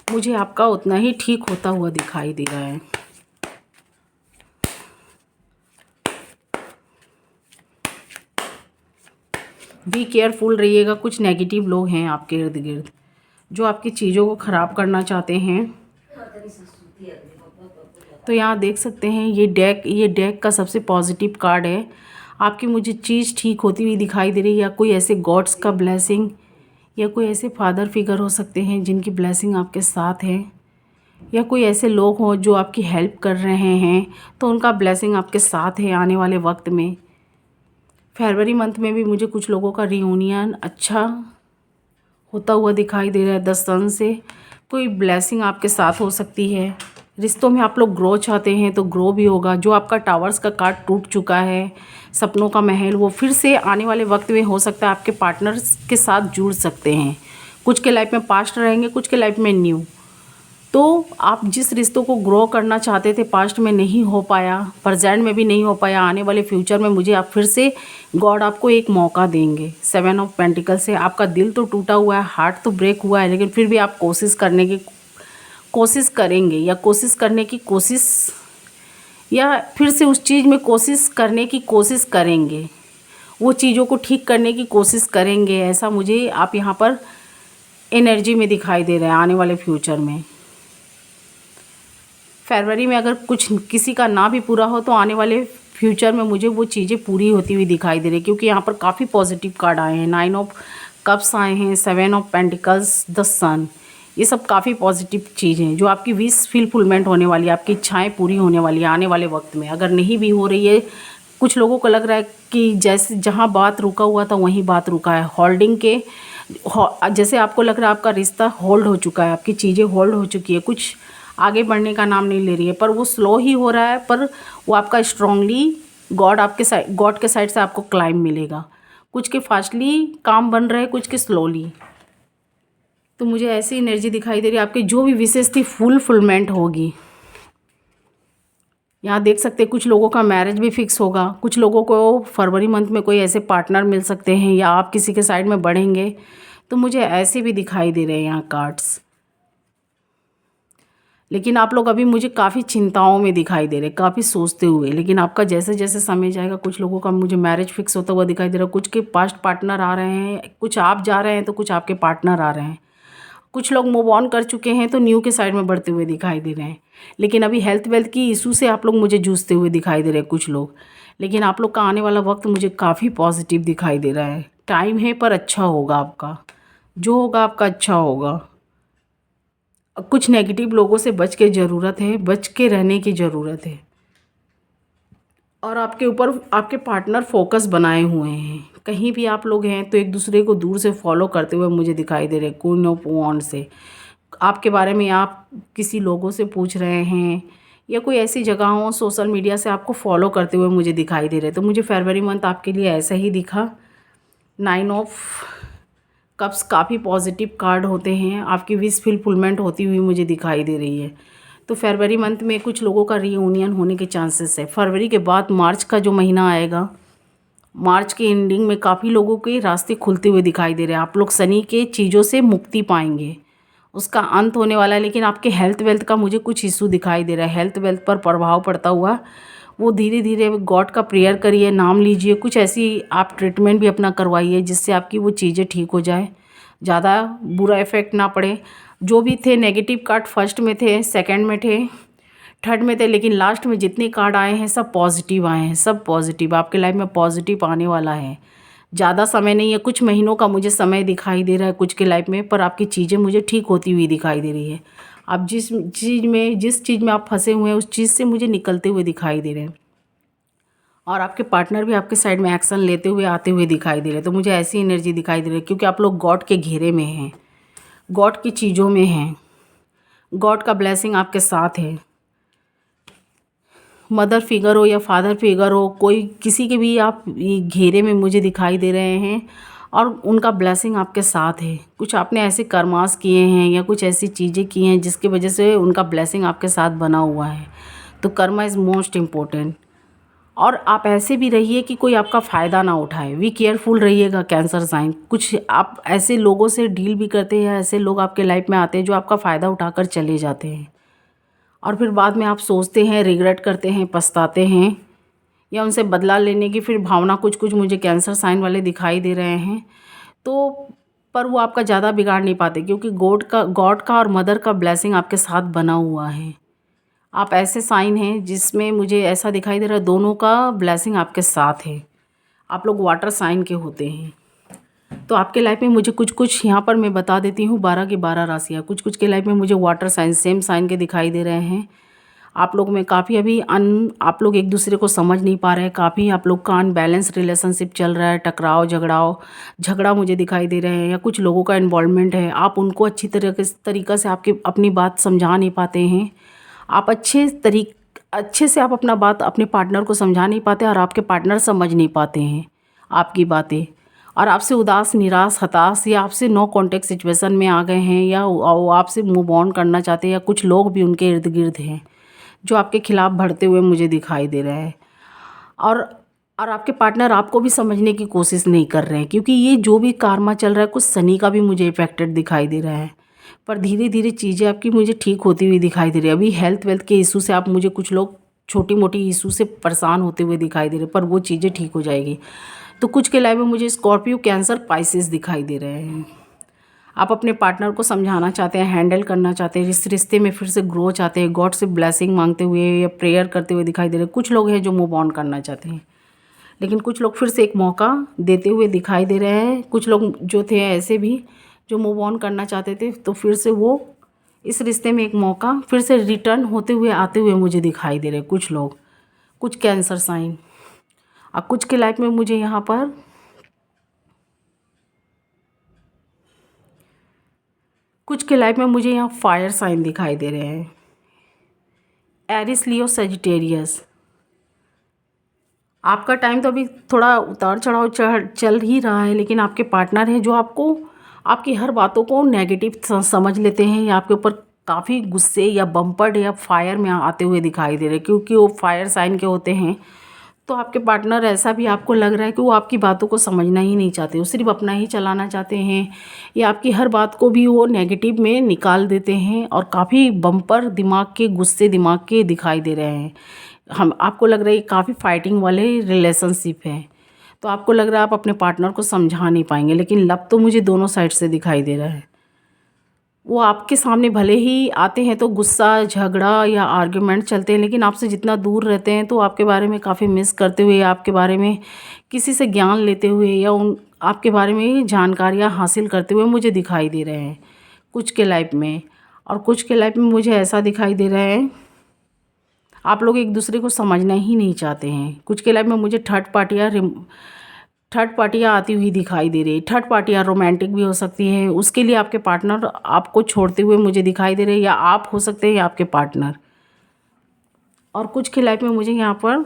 मुझे आपका उतना ही ठीक होता हुआ दिखाई दे रहा है। बी केयरफुल रहिएगा। कुछ नेगेटिव लोग हैं आपके इर्द गिर्द जो आपकी चीज़ों को ख़राब करना चाहते हैं। तो यहाँ देख सकते हैं ये डेक का सबसे पॉजिटिव कार्ड है। आपकी मुझे चीज़ ठीक होती हुई दिखाई दे रही है, या कोई ऐसे गॉड्स का ब्लेसिंग, या कोई ऐसे फादर फिगर हो सकते हैं जिनकी ब्लेसिंग आपके साथ है, या कोई ऐसे लोग हों जो आपकी हेल्प कर रहे हैं तो उनका ब्लेसिंग आपके साथ है आने वाले वक्त में। फरवरी मंथ में भी मुझे कुछ लोगों का रियूनियन अच्छा होता हुआ दिखाई दे रहा है। 10 सन से कोई ब्लेसिंग आपके साथ हो सकती है। रिश्तों में आप लोग ग्रो चाहते हैं तो ग्रो भी होगा। जो आपका टावर्स का कार्ड टूट चुका है, सपनों का महल, वो फिर से आने वाले वक्त में हो सकता है आपके पार्टनर्स के साथ जुड़ सकते हैं। कुछ के लाइफ में पास्ट रहेंगे, कुछ के लाइफ में न्यू। तो आप जिस रिश्तों को ग्रो करना चाहते थे, पास्ट में नहीं हो पाया, प्रेजेंट में भी नहीं हो पाया, आने वाले फ्यूचर में मुझे आप फिर से गॉड आपको एक मौका देंगे। 7 ऑफ पेंटिकल से आपका दिल तो टूटा हुआ है, हार्ट तो ब्रेक हुआ है, लेकिन फिर भी आप कोशिश करने की कोशिश करेंगे या कोशिश करने की कोशिश, या फिर से उस चीज़ में कोशिश करने की कोशिश करेंगे, वो चीज़ों को ठीक करने की कोशिश करेंगे। ऐसा मुझे आप यहाँ पर एनर्जी में दिखाई दे रहे हैं आने वाले फ्यूचर में। फरवरी में अगर कुछ किसी का ना भी पूरा हो तो आने वाले फ्यूचर में मुझे वो चीज़ें पूरी होती हुई दिखाई दे रही है, क्योंकि यहाँ पर काफ़ी पॉजिटिव कार्ड आए हैं। 9 ऑफ कप्स आए हैं, 7 ऑफ पेंटिकल्स, द सन। ये सब काफ़ी पॉजिटिव चीज़ हैं जो आपकी विश फुलफिलमेंट होने वाली है, आपकी इच्छाएं पूरी होने वाली है आने वाले वक्त में। अगर नहीं भी हो रही है, कुछ लोगों को लग रहा है कि जैसे जहाँ बात रुका हुआ था वहीं बात रुका है, होल्डिंग के जैसे आपको लग रहा है आपका रिश्ता होल्ड हो चुका है, आपकी चीज़ें होल्ड हो चुकी है, कुछ आगे बढ़ने का नाम नहीं ले रही है, पर वो स्लो ही हो रहा है, पर वो आपका स्ट्रांगली गॉड के साइड से आपको क्लाइम मिलेगा। कुछ के फास्टली काम बन रहे हैं, कुछ के स्लोली। तो मुझे ऐसी एनर्जी दिखाई दे रही है, आपकी जो भी विशेष थी फुलफिलमेंट होगी। यहाँ देख सकते हैं कुछ लोगों का मैरिज भी फिक्स होगा, कुछ लोगों को फरवरी मंथ में कोई ऐसे पार्टनर मिल सकते हैं, या आप किसी के साइड में बढ़ेंगे। तो मुझे ऐसे भी दिखाई दे रहे हैं यहाँ कार्ड्स। लेकिन आप लोग अभी मुझे काफ़ी चिंताओं में दिखाई दे रहे हैं, काफ़ी सोचते हुए। लेकिन आपका जैसे जैसे समय जाएगा, कुछ लोगों का मुझे मैरिज फिक्स होता हुआ दिखाई दे रहा है, कुछ के पास्ट पार्टनर आ रहे हैं, कुछ आप जा रहे हैं तो कुछ आपके पार्टनर आ रहे हैं। कुछ लोग मूव ऑन कर चुके हैं तो न्यू के साइड में बढ़ते हुए दिखाई दे रहे हैं। लेकिन अभी हेल्थ वेल्थ की इशू से आप लोग मुझे जूझते हुए दिखाई दे रहे हैं कुछ लोग। लेकिन आप लोग का आने वाला वक्त मुझे काफ़ी पॉजिटिव दिखाई दे रहा है। टाइम है पर अच्छा होगा आपका, जो होगा आपका अच्छा होगा। कुछ नेगेटिव लोगों से बच के ज़रूरत है, बच के रहने की ज़रूरत है। और आपके ऊपर आपके पार्टनर फोकस बनाए हुए हैं। कहीं भी आप लोग हैं तो एक दूसरे को दूर से फॉलो करते हुए मुझे दिखाई दे रहे हैं। क्वीन ऑफ वांड से आपके बारे में आप किसी लोगों से पूछ रहे हैं, या कोई ऐसी जगह हो सोशल मीडिया से आपको फॉलो करते हुए मुझे दिखाई दे रहे हैं। तो मुझे फरवरी मंथ आपके लिए ऐसा ही दिखा। 9 ऑफ कप्स काफ़ी पॉजिटिव कार्ड होते हैं, आपकी विश फुलफिलमेंट होती हुई मुझे दिखाई दे रही है। तो फरवरी मंथ में कुछ लोगों का रीयूनियन होने के चांसेस है। फरवरी के बाद मार्च का जो महीना आएगा, मार्च के एंडिंग में काफ़ी लोगों के रास्ते खुलते हुए दिखाई दे रहे हैं। आप लोग शनि के चीज़ों से मुक्ति पाएंगे, उसका अंत होने वाला है। लेकिन आपके हेल्थ वेल्थ का मुझे कुछ इशू दिखाई दे रहा है, हेल्थ वेल्थ पर प्रभाव पड़ता हुआ। वो धीरे धीरे गॉड का प्रेयर करिए, नाम लीजिए, कुछ ऐसी आप ट्रीटमेंट भी अपना करवाइए जिससे आपकी वो चीज़ें ठीक हो जाए, ज़्यादा बुरा इफ़ेक्ट ना पड़े। जो भी थे नेगेटिव कार्ड फर्स्ट में थे, सेकंड में थे, थर्ड में थे, लेकिन लास्ट में जितने कार्ड आए हैं सब पॉजिटिव आए हैं, सब पॉजिटिव। आपके लाइफ में पॉजिटिव आने वाला है। ज़्यादा समय नहीं है, कुछ महीनों का मुझे समय दिखाई दे रहा है कुछ के लाइफ में, पर आपकी चीज़ें मुझे ठीक होती हुई दिखाई दे रही है। आप जिस चीज़ में आप फंसे हुए हैं उस चीज़ से मुझे निकलते हुए दिखाई दे रहे हैं। और आपके पार्टनर भी आपके साइड में एक्शन लेते हुए आते हुए दिखाई दे रहे हैं। तो मुझे ऐसी एनर्जी दिखाई दे रही है, क्योंकि आप लोग गॉड के घेरे में हैं, गॉड की चीज़ों में हैं, गॉड का ब्लेसिंग आपके साथ है। मदर फिगर हो या फादर फिगर हो, कोई किसी के भी आप ये घेरे में मुझे दिखाई दे रहे हैं, और उनका ब्लेसिंग आपके साथ है। कुछ आपने ऐसे कर्मास किए हैं या कुछ ऐसी चीज़ें की हैं जिसकी वजह से उनका ब्लेसिंग आपके साथ बना हुआ है। तो कर्मा इज़ मोस्ट इम्पोर्टेंट। और आप ऐसे भी रहिए कि कोई आपका फ़ायदा ना उठाए, वी केयरफुल रहिएगा कैंसर साइन। कुछ आप ऐसे लोगों से डील भी करते हैं, ऐसे लोग आपके लाइफ में आते हैं जो आपका फ़ायदा उठाकर चले जाते हैं, और फिर बाद में आप सोचते हैं, रिग्रेट करते हैं, पछताते हैं, या उनसे बदला लेने की फिर भावना कुछ कुछ मुझे कैंसर साइन वाले दिखाई दे रहे हैं। तो पर वो आपका ज़्यादा बिगाड़ नहीं पाते, क्योंकि गॉड का और मदर का ब्लेसिंग आपके साथ बना हुआ है। आप ऐसे साइन हैं जिसमें मुझे ऐसा दिखाई दे रहा है दोनों का ब्लेसिंग आपके साथ है। आप लोग वाटर साइन के होते हैं। तो आपके लाइफ में मुझे कुछ कुछ यहाँ पर मैं बता देती हूँ, 12 की 12 राशियाँ। कुछ कुछ के लाइफ में मुझे वाटर साइन, सेम साइन के दिखाई दे रहे हैं। आप लोग में काफ़ी अभी आप लोग एक दूसरे को समझ नहीं पा रहे हैं, काफ़ी आप लोग का अनबैलेंस रिलेशनशिप चल रहा है, टकराव झगड़ा मुझे दिखाई दे रहे हैं, या कुछ लोगों का इन्वॉल्वमेंट है। आप उनको अच्छी तरीक़ा से आपकी अपनी बात समझा नहीं पाते हैं। आप अच्छे से आप अपना बात अपने पार्टनर को समझा नहीं पाते, और आपके पार्टनर समझ नहीं पाते हैं आपकी बातें, और आपसे उदास, निराश, हताश, या आपसे नो कॉन्टेक्ट सिचुएशन में आ गए हैं, या वो आपसे मूव ऑन करना चाहते हैं, या कुछ लोग भी उनके इर्द गिर्द हैं जो आपके खिलाफ़ बढ़ते हुए मुझे दिखाई दे रहा है। और आपके पार्टनर आपको भी समझने की कोशिश नहीं कर रहे हैं, क्योंकि ये जो भी कार्मा चल रहा है कुछ शनि का भी मुझे इफेक्टेड दिखाई दे रहा है। पर धीरे धीरे चीज़ें आपकी मुझे ठीक होती हुई दिखाई दे रही है। अभी हेल्थ वेल्थ के इशू से आप मुझे कुछ लोग छोटी मोटी इशू से परेशान होते हुए दिखाई दे रहे हैं, पर वो चीज़ें ठीक हो जाएगी। तो कुछ के लाइफ में मुझे स्कॉर्पियो, कैंसर, पाइसेस दिखाई दे रहे हैं। आप अपने पार्टनर को समझाना चाहते हैं, हैंडल करना चाहते हैं, इस रिश्ते में फिर से ग्रो चाहते हैं, गॉड से ब्लेसिंग मांगते हुए या प्रेयर करते हुए दिखाई दे रहे हैं। कुछ लोग हैं जो मूव ऑन करना चाहते हैं, लेकिन कुछ लोग फिर से एक मौका देते हुए दिखाई दे रहे हैं। कुछ लोग जो थे ऐसे भी जो मूव ऑन करना चाहते थे, तो फिर से वो इस रिश्ते में एक मौका फिर से रिटर्न होते हुए आते हुए मुझे दिखाई दे रहे हैं। कुछ लोग, कुछ कैंसर साइन, और कुछ के लाइफ में मुझे यहाँ पर फायर साइन दिखाई दे रहे हैं। एरिस, लियो, सेजिटेरियस। आपका टाइम तो अभी थोड़ा उतार चढ़ाव चल ही रहा है, लेकिन आपके पार्टनर हैं जो आपको आपकी हर बातों को नेगेटिव समझ लेते हैं या आपके ऊपर काफ़ी गुस्से या बम्पर्ड या फायर में आते हुए दिखाई दे रहे हैं, क्योंकि वो फायर साइन के होते हैं। तो आपके पार्टनर, ऐसा भी आपको लग रहा है कि वो आपकी बातों को समझना ही नहीं चाहते, वो सिर्फ अपना ही चलाना चाहते हैं, या आपकी हर बात को भी वो नेगेटिव में निकाल देते हैं और काफ़ी बम्पर दिमाग के, गुस्से दिमाग के दिखाई दे रहे हैं। हम आपको लग रहा है काफ़ी फाइटिंग वाले रिलेशनशिप है, तो आपको लग रहा है आप अपने पार्टनर को समझा नहीं पाएंगे, लेकिन लब तो मुझे दोनों साइड से दिखाई दे रहा है। वो आपके सामने भले ही आते हैं तो गुस्सा, झगड़ा या आर्ग्यूमेंट चलते हैं, लेकिन आपसे जितना दूर रहते हैं तो आपके बारे में काफ़ी मिस करते हुए, आपके बारे में किसी से ज्ञान लेते हुए या उन आपके बारे में जानकारियाँ हासिल करते हुए मुझे दिखाई दे रहे हैं कुछ के लाइफ में। और कुछ के लाइफ में मुझे ऐसा दिखाई दे रहा है आप लोग एक दूसरे को समझना ही नहीं चाहते हैं। कुछ के लाइफ में मुझे थर्ड पार्टियाँ आती हुई दिखाई दे रही। थर्ड पार्टियाँ रोमांटिक भी हो सकती हैं, उसके लिए आपके पार्टनर आपको छोड़ते हुए मुझे दिखाई दे रहे, या आप हो सकते हैं या आपके पार्टनर। और कुछ की लाइफ में मुझे यहाँ पर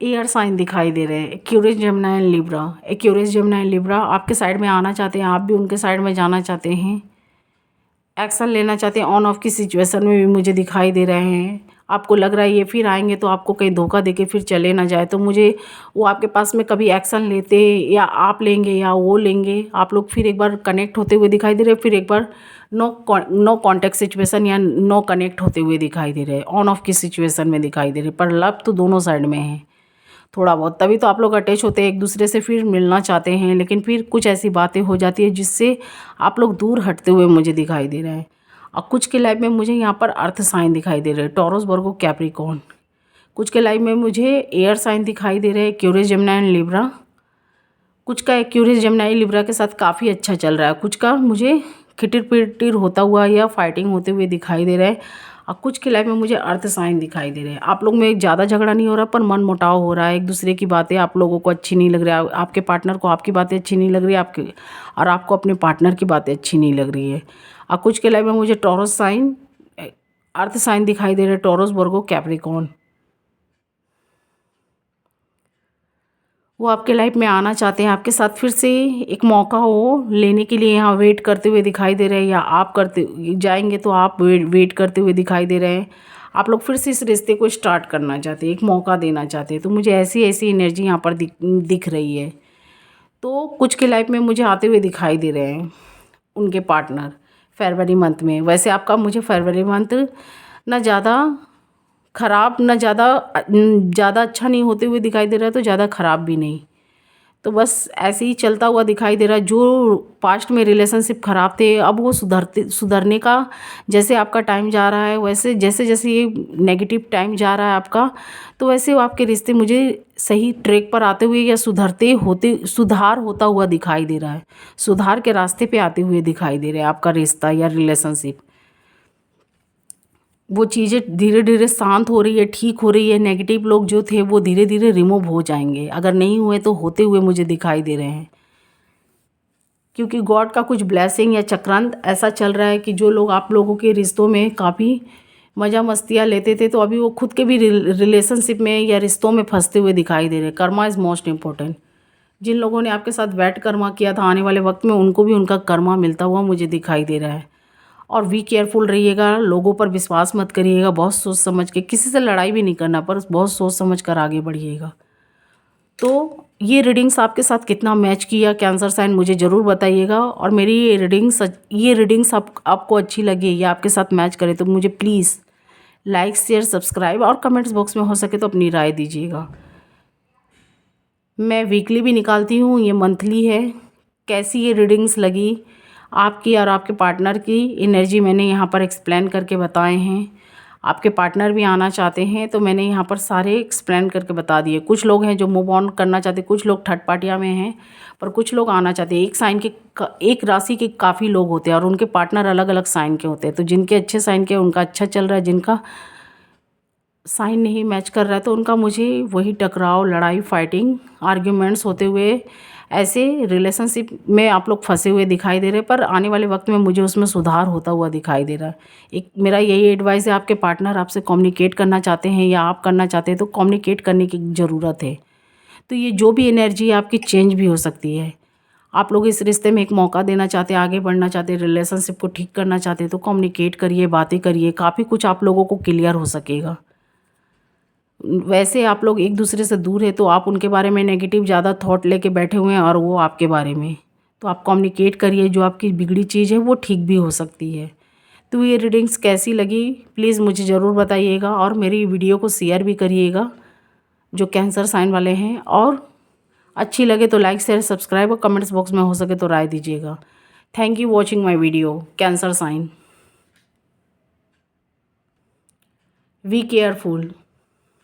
एयर साइन दिखाई दे रहे हैं, Aquarius, Gemini and Libra. Aquarius, Gemini and Libra आपके साइड में आना चाहते हैं, आप भी उनके साइड में जाना चाहते हैं, एक्शन लेना चाहते हैं। ऑन ऑफ की सिचुएशन में भी मुझे दिखाई दे रहे हैं। आपको लग रहा है ये फिर आएंगे तो आपको कहीं धोखा देके फिर चले ना जाए, तो मुझे वो आपके पास में कभी एक्शन लेते, या आप लेंगे या वो लेंगे, आप लोग फिर एक बार कनेक्ट होते हुए दिखाई दे रहे हैं, फिर एक बार नो कॉन्टेक्ट सिचुएशन या नो कनेक्ट होते हुए दिखाई दे रहे हैं, ऑन ऑफ की सिचुएशन में दिखाई दे रहे हैं। पर लव तो दोनों साइड में है थोड़ा बहुत, तभी तो आप लोग अटैच होते हैं एक दूसरे से, फिर मिलना चाहते हैं, लेकिन फिर कुछ ऐसी बातें हो जाती है जिससे आप लोग दूर हटते हुए मुझे दिखाई दे रहे हैं। और कुछ के लाइफ में मुझे यहाँ पर अर्थ साइन दिखाई दे रहे हैं, टॉरस, वर्गो, कैप्रिकॉर्न। कुछ के लाइफ में मुझे एयर साइन दिखाई दे रहे हैं, एक्यूरियस, जेमिनी एंड लिब्रा। कुछ का एक्यूरियस, जेमिनी, लिब्रा के साथ काफ़ी अच्छा चल रहा है, कुछ का मुझे खिटिर पिटिर होता हुआ या फाइटिंग होते हुए दिखाई दे रहा है। और कुछ के लाइफ में मुझे अर्थ साइन दिखाई दे रहे हैं। आप लोग में ज़्यादा झगड़ा नहीं हो रहा, पर मन मुटाव हो रहा है, एक दूसरे की बातें आप लोगों को अच्छी नहीं लग रही है, आपके पार्टनर को आपकी बातें अच्छी नहीं लग रही है, आपके और आपको अपने पार्टनर की बातें अच्छी नहीं लग रही है। और कुछ के लाइफ में मुझे टॉरस साइन, अर्थ साइन दिखाई दे रहे हैं, टॉरस, वर्गो, कैप्रिकॉर्न। वो आपके लाइफ में आना चाहते हैं, आपके साथ फिर से एक मौका हो लेने के लिए यहाँ वेट करते हुए दिखाई दे रहे हैं, या आप करते जाएंगे तो आप वेट करते हुए दिखाई दे रहे हैं। आप लोग फिर से इस रिश्ते को स्टार्ट करना चाहते हैं, एक मौका देना चाहते हैं, तो मुझे ऐसी ऐसी एनर्जी यहाँ पर दिख रही है। तो कुछ के लाइफ में मुझे आते हुए दिखाई दे रहे हैं उनके पार्टनर फरवरी मंथ में। वैसे आपका मुझे फरवरी मंथ ना ज़्यादा ख़राब, ना ज़्यादा अच्छा नहीं होते हुए दिखाई दे रहा है, तो ज़्यादा ख़राब भी नहीं, तो बस ऐसे ही चलता हुआ दिखाई दे रहा है। जो पास्ट में रिलेशनशिप ख़राब थे, अब वो सुधरने का जैसे आपका टाइम जा रहा है, वैसे जैसे जैसे ये नेगेटिव टाइम जा रहा है आपका, तो वैसे वो आपके रिश्ते मुझे सही ट्रैक पर आते हुए या सुधार होता हुआ दिखाई दे रहा है, सुधार के रास्ते पे आते हुए दिखाई दे रहा है आपका रिश्ता या रिलेशनशिप। वो चीज़ें धीरे धीरे शांत हो रही है, ठीक हो रही है। नेगेटिव लोग जो थे वो धीरे धीरे रिमूव हो जाएंगे, अगर नहीं हुए तो होते हुए मुझे दिखाई दे रहे हैं, क्योंकि गॉड का कुछ ब्लेसिंग या चक्रांत ऐसा चल रहा है कि जो लोग आप लोगों के रिश्तों में काफ़ी मज़ा मस्तियाँ लेते थे, तो अभी वो खुद के भी रिलेशनशिप में या रिश्तों में फंसते हुए दिखाई दे रहे हैं। Karma is most important. जिन लोगों ने आपके साथ बैड कर्मा किया था, आने वाले वक्त में उनको भी उनका कर्मा मिलता हुआ मुझे दिखाई दे रहा है। और बी केयरफुल रहिएगा, लोगों पर विश्वास मत करिएगा, बहुत सोच समझ के, किसी से लड़ाई भी नहीं करना, पर बहुत सोच समझ कर आगे बढ़िएगा। तो ये रीडिंग्स आपके साथ कितना मैच किया कैंसर साइन मुझे ज़रूर बताइएगा। और मेरी ये रीडिंग्स आपको अच्छी लगी या आपके साथ मैच करे तो मुझे प्लीज़ लाइक शेयर सब्सक्राइब और कमेंट्स बॉक्स में हो सके तो अपनी राय दीजिएगा। मैं वीकली भी निकालती हूँ, ये मंथली है। कैसी ये रीडिंग्स लगी आपकी और आपके पार्टनर की एनर्जी मैंने यहाँ पर एक्सप्लेन करके बताए हैं। आपके पार्टनर भी आना चाहते हैं तो मैंने यहाँ पर सारे एक्सप्लेन करके बता दिए। कुछ लोग हैं जो मूव ऑन करना चाहते, कुछ लोग थर्ड पार्टिया में हैं, पर कुछ लोग आना चाहते हैं। एक साइन के एक राशि के काफ़ी लोग होते हैं और उनके पार्टनर अलग अलग साइन के होते हैं। तो जिनके अच्छे साइन के उनका अच्छा चल रहा है, जिनका साइन नहीं मैच कर रहा है तो उनका मुझे वही टकराव, लड़ाई, फाइटिंग, आर्ग्यूमेंट्स होते हुए ऐसे रिलेशनशिप में आप लोग फंसे हुए दिखाई दे रहे हैं। पर आने वाले वक्त में मुझे उसमें सुधार होता हुआ दिखाई दे रहा है। एक मेरा यही एडवाइस है, आपके पार्टनर आपसे कम्युनिकेट करना चाहते हैं या आप करना चाहते हैं तो कम्युनिकेट करने की ज़रूरत है। तो ये जो भी एनर्जी है आपकी चेंज भी हो सकती है। आप लोग इस रिश्ते में एक मौका देना चाहते हैं, आगे बढ़ना चाहते हैं, रिलेशनशिप को ठीक करना चाहते हैं तो कम्युनिकेट करिए, बातें करिए, काफ़ी कुछ आप लोगों को क्लियर हो सकेगा। वैसे आप लोग एक दूसरे से दूर है तो आप उनके बारे में नेगेटिव ज़्यादा थॉट लेके बैठे हुए हैं और वो आपके बारे में। तो आप कम्युनिकेट करिए, जो आपकी बिगड़ी चीज़ है वो ठीक भी हो सकती है। तो ये रीडिंग्स कैसी लगी प्लीज़ मुझे ज़रूर बताइएगा और मेरी वीडियो को शेयर भी करिएगा जो कैंसर साइन वाले हैं। और अच्छी लगे तो लाइक शेयर सब्सक्राइब और कमेंट्स बॉक्स में हो सके तो राय दीजिएगा। Thank you watching my video cancer sign. Be careful.